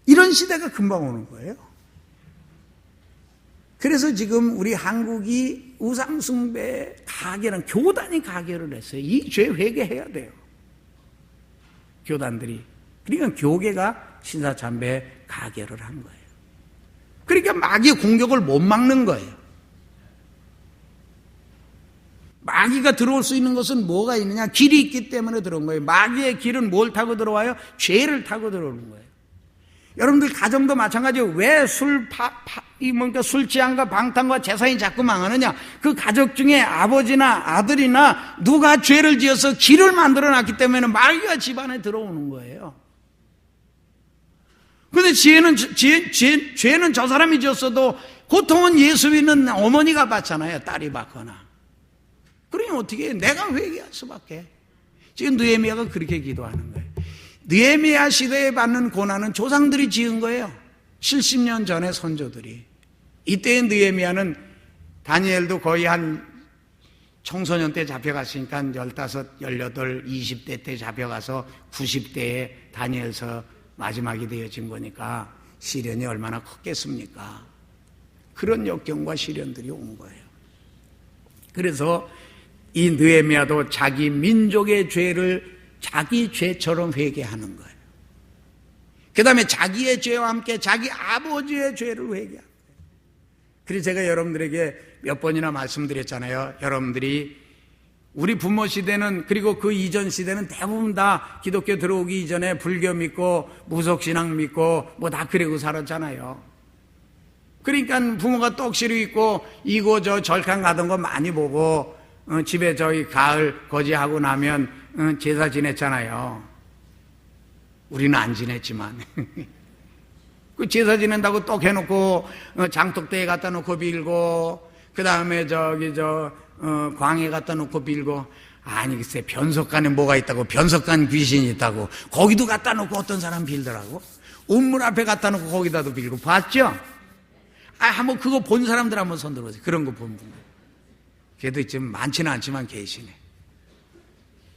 이런 시대가 금방 오는 거예요. 그래서 지금 우리 한국이 우상숭배 가결한 교단이 가결을 했어요. 이 죄 회개해야 돼요. 교단들이. 그러니까 교계가 신사참배 가결을 한 거예요. 그러니까 마귀의 공격을 못 막는 거예요. 마귀가 들어올 수 있는 것은 뭐가 있느냐? 길이 있기 때문에 들어온 거예요. 마귀의 길은 뭘 타고 들어와요? 죄를 타고 들어오는 거예요. 여러분들 가정도 마찬가지예요. 왜 술 취함과 방탕과 재산이 자꾸 망하느냐? 그 가족 중에 아버지나 아들이나 누가 죄를 지어서 길을 만들어 놨기 때문에 마귀가 집안에 들어오는 거예요. 근데 죄는 저 사람이 지었어도 고통은 예수 믿는 어머니가 받잖아요. 딸이 받거나. 그러니 어떻게 해요? 내가 회개할 수밖에. 지금 느헤미야가 그렇게 기도하는 거예요. 느헤미야 시대에 받는 고난은 조상들이 지은 거예요. 70년 전의 선조들이. 이때의 느헤미야는 다니엘도 거의 한 청소년 때 잡혀갔으니까 15, 18, 20대 때 잡혀가서 90대에 다니엘서 마지막이 되어진 거니까 시련이 얼마나 컸겠습니까? 그런 역경과 시련들이 온 거예요. 그래서 이 느헤미야도 자기 민족의 죄를 자기 죄처럼 회개하는 거예요. 그 다음에 자기의 죄와 함께 자기 아버지의 죄를 회개하는 거예요. 그래서 제가 여러분들에게 몇 번이나 말씀드렸잖아요. 여러분들이 우리 부모 시대는, 그리고 그 이전 시대는 대부분 다 기독교 들어오기 이전에 불교 믿고 무속신앙 믿고 뭐 다 그러고 살았잖아요. 그러니까 부모가 떡시루 있고 이거 저 절간 가던 거 많이 보고 집에 저희 가을 거지하고 나면 제사 지냈잖아요. 우리는 안 지냈지만 그 제사 지낸다고 떡 해놓고 장독대에 갖다 놓고 빌고, 그 다음에 광에 갖다 놓고 빌고. 아니 글쎄 변석간에 뭐가 있다고, 변석간 귀신이 있다고 거기도 갖다 놓고 어떤 사람 빌더라고. 운문 앞에 갖다 놓고 거기다도 빌고. 봤죠? 한번 그거 본 사람들 한번 손 들어보세요. 그런 거 본 분들. 걔도 지금 많지는 않지만 계시네.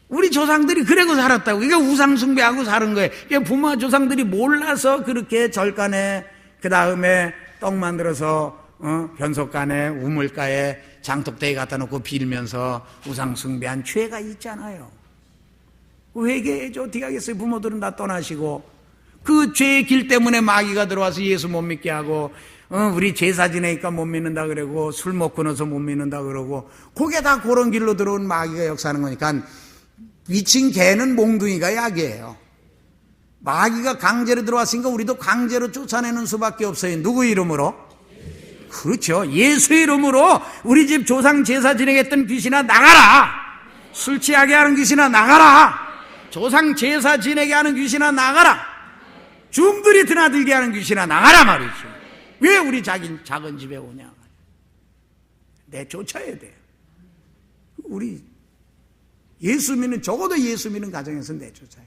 우리 조상들이 그러고 살았다고. 그러니까 우상숭배하고 사는 거예요. 그러니까 부모와 조상들이 몰라서 그렇게 절간에, 그 다음에 떡 만들어서 변속간에 우물가에 장독대에 갖다 놓고 빌면서 우상숭배한 죄가 있잖아요. 회개해야죠. 어떻게 하겠어요? 부모들은 다 떠나시고 그 죄의 길 때문에 마귀가 들어와서 예수 못 믿게 하고, 우리 제사 지내니까 못 믿는다 그러고, 술 먹고 나서 못 믿는다 그러고, 그게 다 그런 길로 들어온 마귀가 역사하는 거니까 미친 개는 몽둥이가 약이에요. 마귀가 강제로 들어왔으니까 우리도 강제로 쫓아내는 수밖에 없어요. 누구 이름으로? 그렇죠. 예수 이름으로 우리 집 조상 제사 지내겠던 귀신아 나가라. 술 취하게 하는 귀신아 나가라. 조상 제사 지내게 하는 귀신아 나가라. 중들이 드나들게 하는 귀신아 나가라 말이죠. 왜 우리 작은 집에 오냐. 내쫓아야 돼요. 우리 예수 믿는, 적어도 예수 믿는 가정에서 내쫓아요.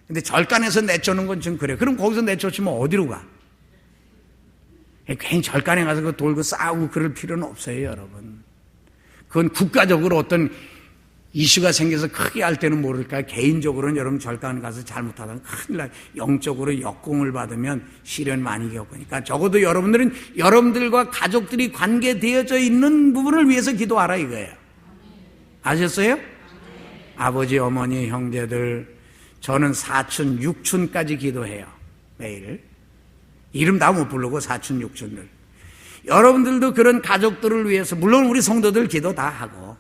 근데 절간에서 내쫓는 건 좀 그래요. 그럼 거기서 내쫓으면 어디로 가? 괜히 절간에 가서 그 돌고 싸우고 그럴 필요는 없어요, 여러분. 그건 국가적으로 어떤 이슈가 생겨서 크게 할 때는 모를까. 개인적으로는 여러분 절간 가서 잘못하다가 큰일 나요. 영적으로 역공을 받으면 시련 많이 겪으니까 적어도 여러분들은 여러분들과 가족들이 관계되어져 있는 부분을 위해서 기도하라 이거예요. 아셨어요? 아버지, 어머니, 형제들, 저는 사촌, 육촌까지 기도해요. 매일. 이름 다 못 부르고 사촌, 육촌들. 여러분들도 그런 가족들을 위해서, 물론 우리 성도들 기도 다 하고,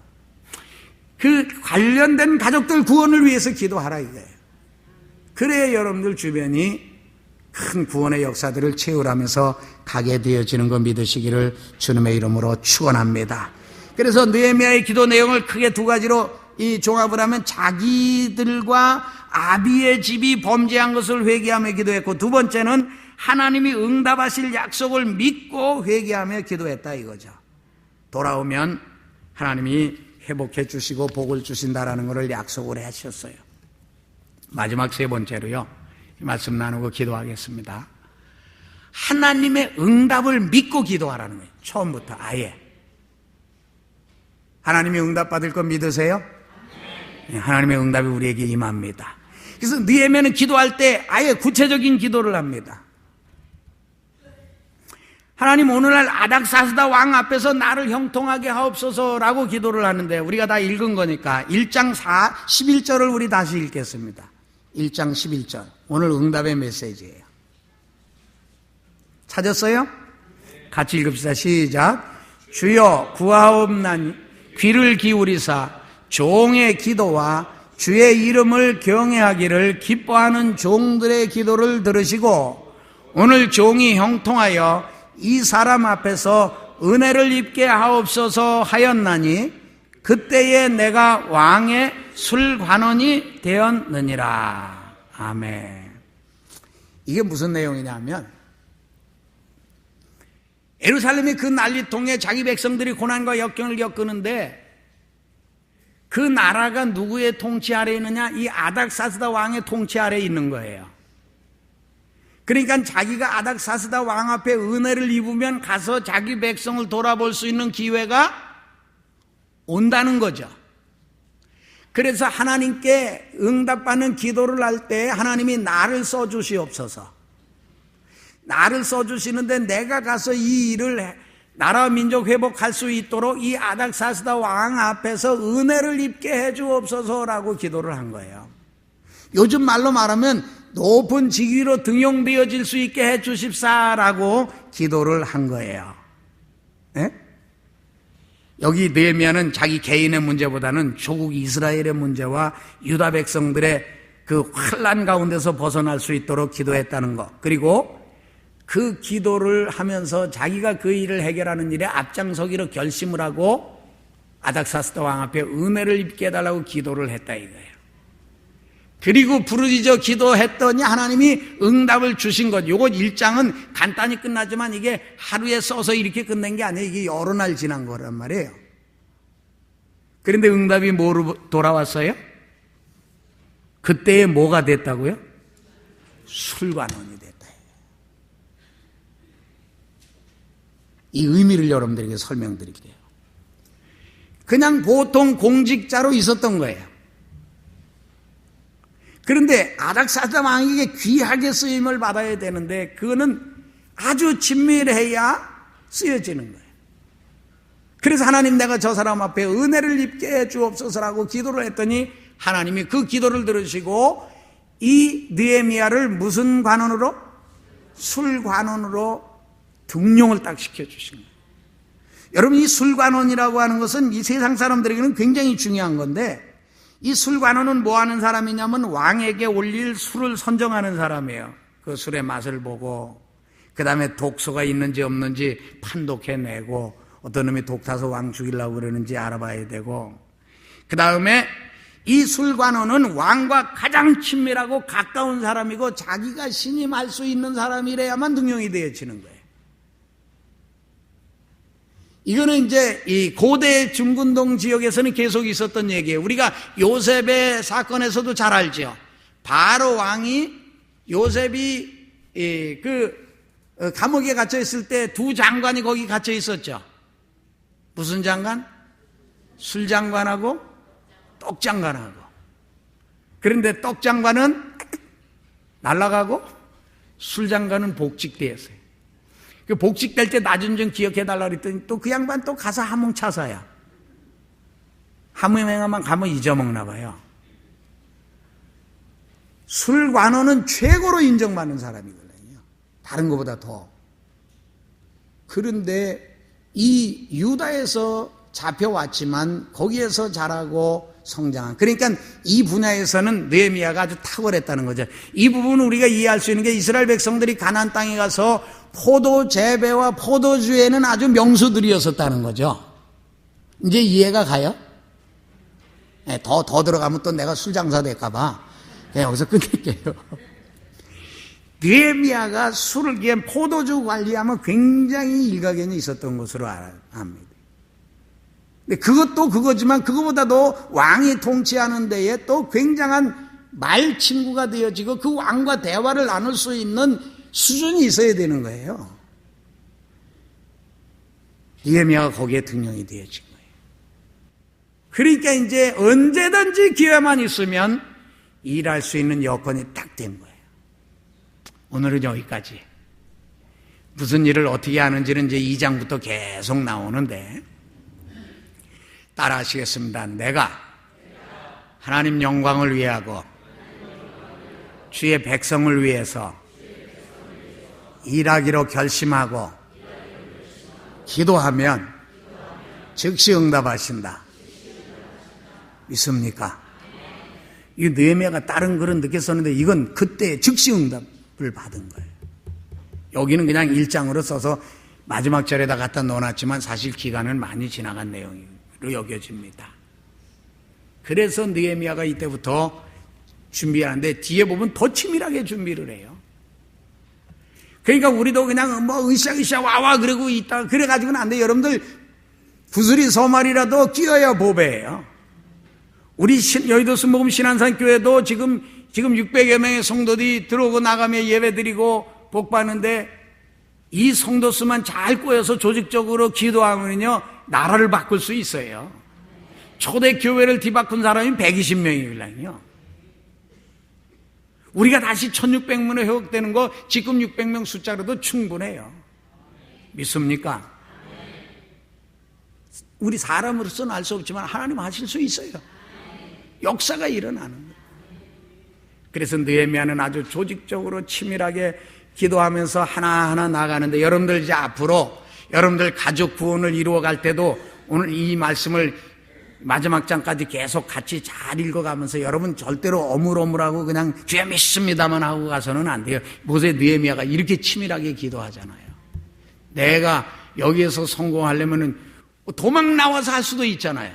그 관련된 가족들 구원을 위해서 기도하라 이거예요. 그래야 여러분들 주변이 큰 구원의 역사들을 채우라면서 가게 되어지는 거 믿으시기를 주님의 이름으로 축원합니다. 그래서 느헤미야의 기도 내용을 크게 두 가지로 종합을 하면 자기들과 아비의 집이 범죄한 것을 회개하며 기도했고, 두 번째는 하나님이 응답하실 약속을 믿고 회개하며 기도했다 이거죠. 돌아오면 하나님이 회복해 주시고 복을 주신다라는 것을 약속을 하셨어요. 마지막 세 번째로요, 말씀 나누고 기도하겠습니다. 하나님의 응답을 믿고 기도하라는 거예요. 처음부터 아예. 하나님이 응답받을 거 믿으세요? 네, 하나님의 응답이 우리에게 임합니다. 그래서 느헤미야는 기도할 때 아예 구체적인 기도를 합니다. 하나님, 오늘날 아닥사스다 왕 앞에서 나를 형통하게 하옵소서라고 기도를 하는데, 우리가 다 읽은 거니까 1장 11절을 우리 다시 읽겠습니다. 1장 11절, 오늘 응답의 메시지예요. 찾았어요? 같이 읽읍시다. 시작. 주여 구하옵나니 귀를 기울이사 종의 기도와 주의 이름을 경외하기를 기뻐하는 종들의 기도를 들으시고 오늘 종이 형통하여 이 사람 앞에서 은혜를 입게 하옵소서 하였나니 그때에 내가 왕의 술관원이 되었느니라. 아멘. 이게 무슨 내용이냐면, 예루살렘이 그 난리통에 자기 백성들이 고난과 역경을 겪는데 그 나라가 누구의 통치 아래에 있느냐? 이 아닥사스다 왕의 통치 아래에 있는 거예요. 그러니까 자기가 아닥사스다 왕 앞에 은혜를 입으면 가서 자기 백성을 돌아볼 수 있는 기회가 온다는 거죠. 그래서 하나님께 응답받는 기도를 할 때 하나님이 나를 써주시옵소서. 나를 써주시는데 내가 가서 이 일을 나라 민족 회복할 수 있도록 이 아닥사스다 왕 앞에서 은혜를 입게 해주옵소서라고 기도를 한 거예요. 요즘 말로 말하면 높은 직위로 등용되어질 수 있게 해주십사라고 기도를 한 거예요. 네? 여기 느헤미야는 자기 개인의 문제보다는 조국 이스라엘의 문제와 유다 백성들의 그 환난 가운데서 벗어날 수 있도록 기도했다는 것, 그리고 그 기도를 하면서 자기가 그 일을 해결하는 일에 앞장서기로 결심을 하고 아닥사스다 왕 앞에 은혜를 입게 해달라고 기도를 했다 이거예요. 그리고 부르짖어 기도했더니 하나님이 응답을 주신 것. 요거 1장은 간단히 끝나지만 이게 하루에 써서 이렇게 끝낸 게 아니에요. 이게 여러 날 지난 거란 말이에요. 그런데 응답이 뭐로 돌아왔어요? 그때에 뭐가 됐다고요? 술관원이 됐다. 이 의미를 여러분들에게 설명드릴게요. 그냥 보통 공직자로 있었던 거예요. 그런데 아닥사스다 왕에게 귀하게 쓰임을 받아야 되는데 그거는 아주 친밀해야 쓰여지는 거예요. 그래서 하나님, 내가 저 사람 앞에 은혜를 입게 해 주옵소서라고 기도를 했더니 하나님이 그 기도를 들으시고 이 느헤미야를 무슨 관원으로? 술관원으로 등용을 딱 시켜주신 거예요. 여러분, 이 술관원이라고 하는 것은 이 세상 사람들에게는 굉장히 중요한 건데, 이 술관원은 뭐 하는 사람이냐면 왕에게 올릴 술을 선정하는 사람이에요. 그 술의 맛을 보고 그 다음에 독소가 있는지 없는지 판독해내고 어떤 놈이 독 타서 왕 죽이려고 그러는지 알아봐야 되고, 그 다음에 이 술관원은 왕과 가장 친밀하고 가까운 사람이고 자기가 신임할 수 있는 사람이래야만 등용이 되어지는 거예요. 이거는 이제 이 고대 중근동 지역에서는 계속 있었던 얘기예요. 우리가 요셉의 사건에서도 잘 알죠. 바로 왕이 요셉이 감옥에 갇혀 있을 때 두 장관이 거기 갇혀 있었죠. 무슨 장관? 술 장관하고 떡 장관하고. 그런데 떡 장관은 날아가고 술 장관은 복직되었어요. 그 복직될 때 나중 좀 기억해달라 그랬더니 또 그 양반 또 가서 하몽차사야. 하몽행하면 가면 잊어먹나 봐요. 술관원은 최고로 인정받는 사람이거든요. 다른 것보다 더. 그런데 이 유다에서 잡혀왔지만 거기에서 자라고 성장한, 그러니까 이 분야에서는 느헤미야가 아주 탁월했다는 거죠. 이 부분은 우리가 이해할 수 있는 게 이스라엘 백성들이 가나안 땅에 가서 포도 재배와 포도주에는 아주 명수들이었었다는 거죠. 이제 이해가 가요? 네, 더 들어가면 또 내가 술 장사 될까 봐 그냥 여기서 끝낼게요. 느헤미야가 술을, 포도주 관리하면 굉장히 일가견이 있었던 것으로 압니다. 근데 그것도 그거지만 그거보다도 왕이 통치하는 데에 또 굉장한 말 친구가 되어지고 그 왕과 대화를 나눌 수 있는 수준이 있어야 되는 거예요. 느헤미야가 거기에 등용이 되어진 거예요. 그러니까 이제 언제든지 기회만 있으면 일할 수 있는 여건이 딱 된 거예요. 오늘은 여기까지. 무슨 일을 어떻게 하는지는 이제 2장부터 계속 나오는데 따라 하시겠습니다. 내가 하나님 영광을 위하고 주의 백성을 위해서 일하기로 결심하고 기도하면 즉시 응답하신다. 믿습니까? 이 느헤미야가 다른 글은 늦게 썼는데 이건 그때 즉시 응답을 받은 거예요. 여기는 그냥 1장으로 써서 마지막 절에다 갖다 넣어놨지만 사실 기간은 많이 지나간 내용으로 여겨집니다. 그래서 느헤미야가 이때부터 준비하는데 뒤에 보면 더 치밀하게 준비를 해요. 그러니까 우리도 그냥 뭐 으쌰으쌰 와와 그러고 있다 그래가지고는 안 돼요. 여러분들 구슬이 서말이라도 끼어야 보배예요. 우리 여의도 순복음 신안산교회도 지금 600여 명의 성도들이 들어오고 나가며 예배드리고 복받는데 이 성도 수만 잘 꼬여서 조직적으로 기도하면요 나라를 바꿀 수 있어요. 초대 교회를 뒤바꾼 사람이 120명이거든요. 우리가 다시 1600명으로 회복되는 거 지금 600명 숫자로도 충분해요. 믿습니까? 우리 사람으로서는 알 수 없지만 하나님 하실 수 있어요. 역사가 일어나는 거예요. 그래서 느헤미야는 아주 조직적으로 치밀하게 기도하면서 하나하나 나가는데 여러분들 이제 앞으로 여러분들 가족 구원을 이루어갈 때도 오늘 이 말씀을 마지막 장까지 계속 같이 잘 읽어가면서 여러분 절대로 어물어물하고 그냥 주여 믿습니다만 하고 가서는 안 돼요. 모세 느헤미야가 이렇게 치밀하게 기도하잖아요. 내가 여기에서 성공하려면은 도망 나와서 할 수도 있잖아요.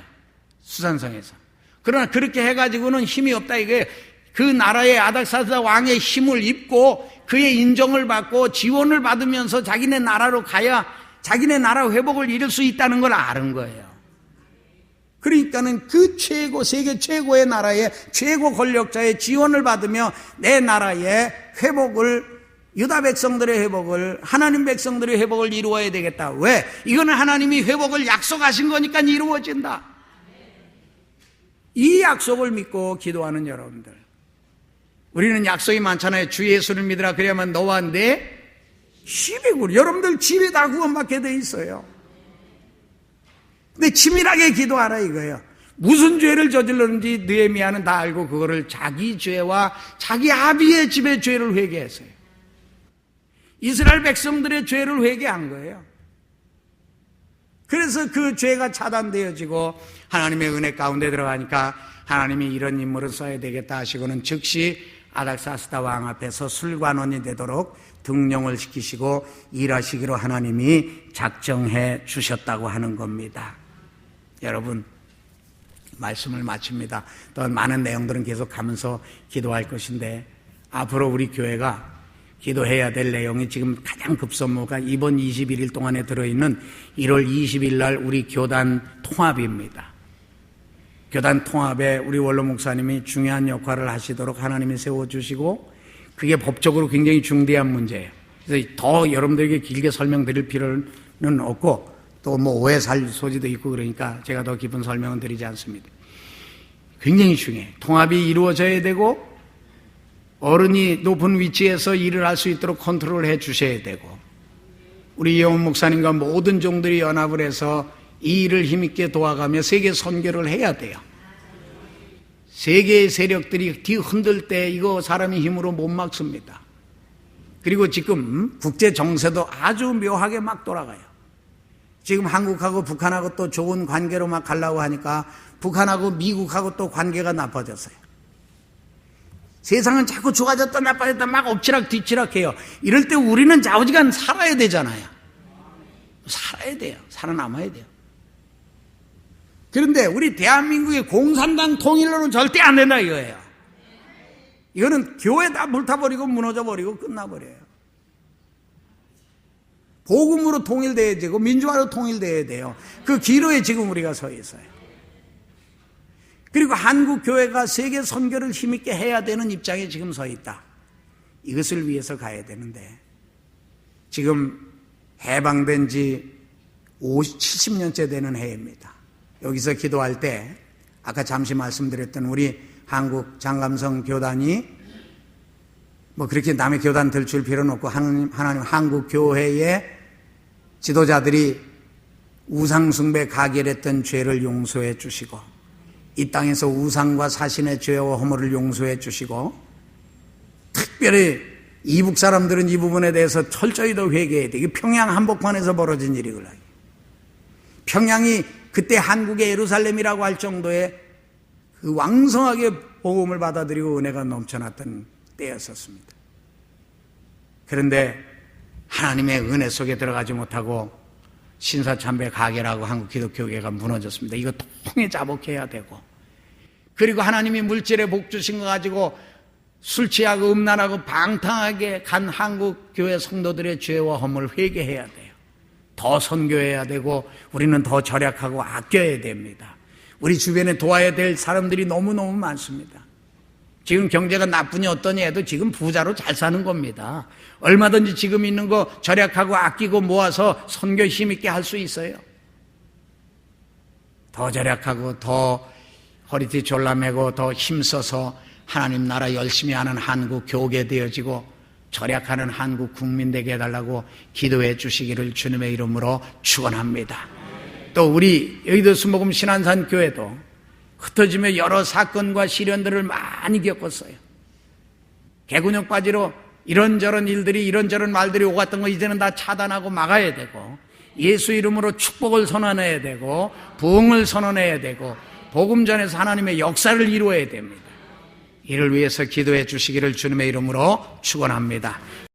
수산성에서. 그러나 그렇게 해가지고는 힘이 없다 이게 그 나라의 아닥사스다 왕의 힘을 입고 그의 인정을 받고 지원을 받으면서 자기네 나라로 가야 자기네 나라 회복을 이룰 수 있다는 걸 아는 거예요. 그러니까는 그 세계 최고의 나라의 최고 권력자의 지원을 받으며 내 나라의 회복을 유다 백성들의 회복을 하나님 백성들의 회복을 이루어야 되겠다. 왜? 이거는 하나님이 회복을 약속하신 거니까 이루어진다. 이 약속을 믿고 기도하는 여러분들, 우리는 약속이 많잖아요. 주 예수를 믿으라 그래야만 너와 내 집에 구원. 여러분들 집에 다 구원받게 돼 있어요. 근데 치밀하게 기도하라 이거예요. 무슨 죄를 저질렀는지 느헤미야는 다 알고 그거를 자기 죄와 자기 아비의 집의 죄를 회개했어요. 이스라엘 백성들의 죄를 회개한 거예요. 그래서 그 죄가 차단되어지고 하나님의 은혜 가운데 들어가니까 하나님이 이런 인물을 써야 되겠다 하시고는 즉시 아닥사스다 왕 앞에서 술관원이 되도록 등용을 시키시고 일하시기로 하나님이 작정해 주셨다고 하는 겁니다. 여러분, 말씀을 마칩니다. 또 많은 내용들은 계속 가면서 기도할 것인데 앞으로 우리 교회가 기도해야 될 내용이 지금 가장 급선무가 이번 21일 동안에 들어있는 1월 20일 날 우리 교단 통합입니다. 교단 통합에 우리 원로 목사님이 중요한 역할을 하시도록 하나님이 세워주시고 그게 법적으로 굉장히 중대한 문제예요. 그래서 더 여러분들에게 길게 설명드릴 필요는 없고 또 뭐 오해 살 소지도 있고 그러니까 제가 더 깊은 설명은 드리지 않습니다. 굉장히 중요해요. 통합이 이루어져야 되고 어른이 높은 위치에서 일을 할 수 있도록 컨트롤 해 주셔야 되고 우리 이영훈 목사님과 모든 종들이 연합을 해서 이 일을 힘있게 도와가며 세계 선교를 해야 돼요. 세계의 세력들이 뒤흔들 때 이거 사람의 힘으로 못 막습니다. 그리고 지금 국제 정세도 아주 묘하게 막 돌아가요. 지금 한국하고 북한하고 또 좋은 관계로 막 가려고 하니까 북한하고 미국하고 또 관계가 나빠졌어요. 세상은 자꾸 좋아졌다 나빠졌다 막 엎치락 뒤치락 해요. 이럴 때 우리는 좌우지간 살아야 되잖아요. 살아야 돼요. 살아남아야 돼요. 그런데 우리 대한민국의 공산당 통일로는 절대 안 된다 이거예요. 이거는 교회 다 불타버리고 무너져버리고 끝나버려요. 복음으로 통일돼야 되고 민주화로 통일돼야 돼요. 그 기로에 지금 우리가 서 있어요. 그리고 한국 교회가 세계 선교를 힘있게 해야 되는 입장에 지금 서 있다. 이것을 위해서 가야 되는데 지금 해방된 지 70년째 되는 해입니다. 여기서 기도할 때 아까 잠시 말씀드렸던 우리 한국 장감성 교단이 뭐 그렇게 남의 교단 들출 필요는 없고 하나님 한국 교회의 지도자들이 우상숭배 가결했던 죄를 용서해 주시고 이 땅에서 우상과 사신의 죄와 허물을 용서해 주시고 특별히 이북 사람들은 이 부분에 대해서 철저히 더 회개해야 돼. 이게 평양 한복판에서 벌어진 일이거든요. 평양이 그때 한국의 예루살렘이라고 할 정도의 그 왕성하게 복음을 받아들이고 은혜가 넘쳐났던 때였었습니다. 그런데 하나님의 은혜 속에 들어가지 못하고 신사참배 가결하고 한국 기독교계가 무너졌습니다. 이거 통해 자복해야 되고, 그리고 하나님이 물질의 복 주신 거 가지고 술 취하고 음란하고 방탕하게 간 한국 교회 성도들의 죄와 허물을 회개해야 돼요. 더 선교해야 되고 우리는 더 절약하고 아껴야 됩니다. 우리 주변에 도와야 될 사람들이 너무너무 많습니다. 지금 경제가 나쁘니 어떠니 해도 지금 부자로 잘 사는 겁니다. 얼마든지 지금 있는 거 절약하고 아끼고 모아서 선교 힘있게 할 수 있어요. 더 절약하고 더 허리띠 졸라매고 더 힘써서 하나님 나라 열심히 하는 한국 교계 되어지고 절약하는 한국 국민 되게 해달라고 기도해 주시기를 주님의 이름으로 축원합니다. 또 우리 여의도 수목금 신안산 교회도 흩어지며 여러 사건과 시련들을 많이 겪었어요. 개근육 바지로 이런저런 일들이 이런저런 말들이 오갔던 거 이제는 다 차단하고 막아야 되고, 예수 이름으로 축복을 선언해야 되고 부흥을 선언해야 되고 복음 전에서 하나님의 역사를 이루어야 됩니다. 이를 위해서 기도해 주시기를 주님의 이름으로 축원합니다.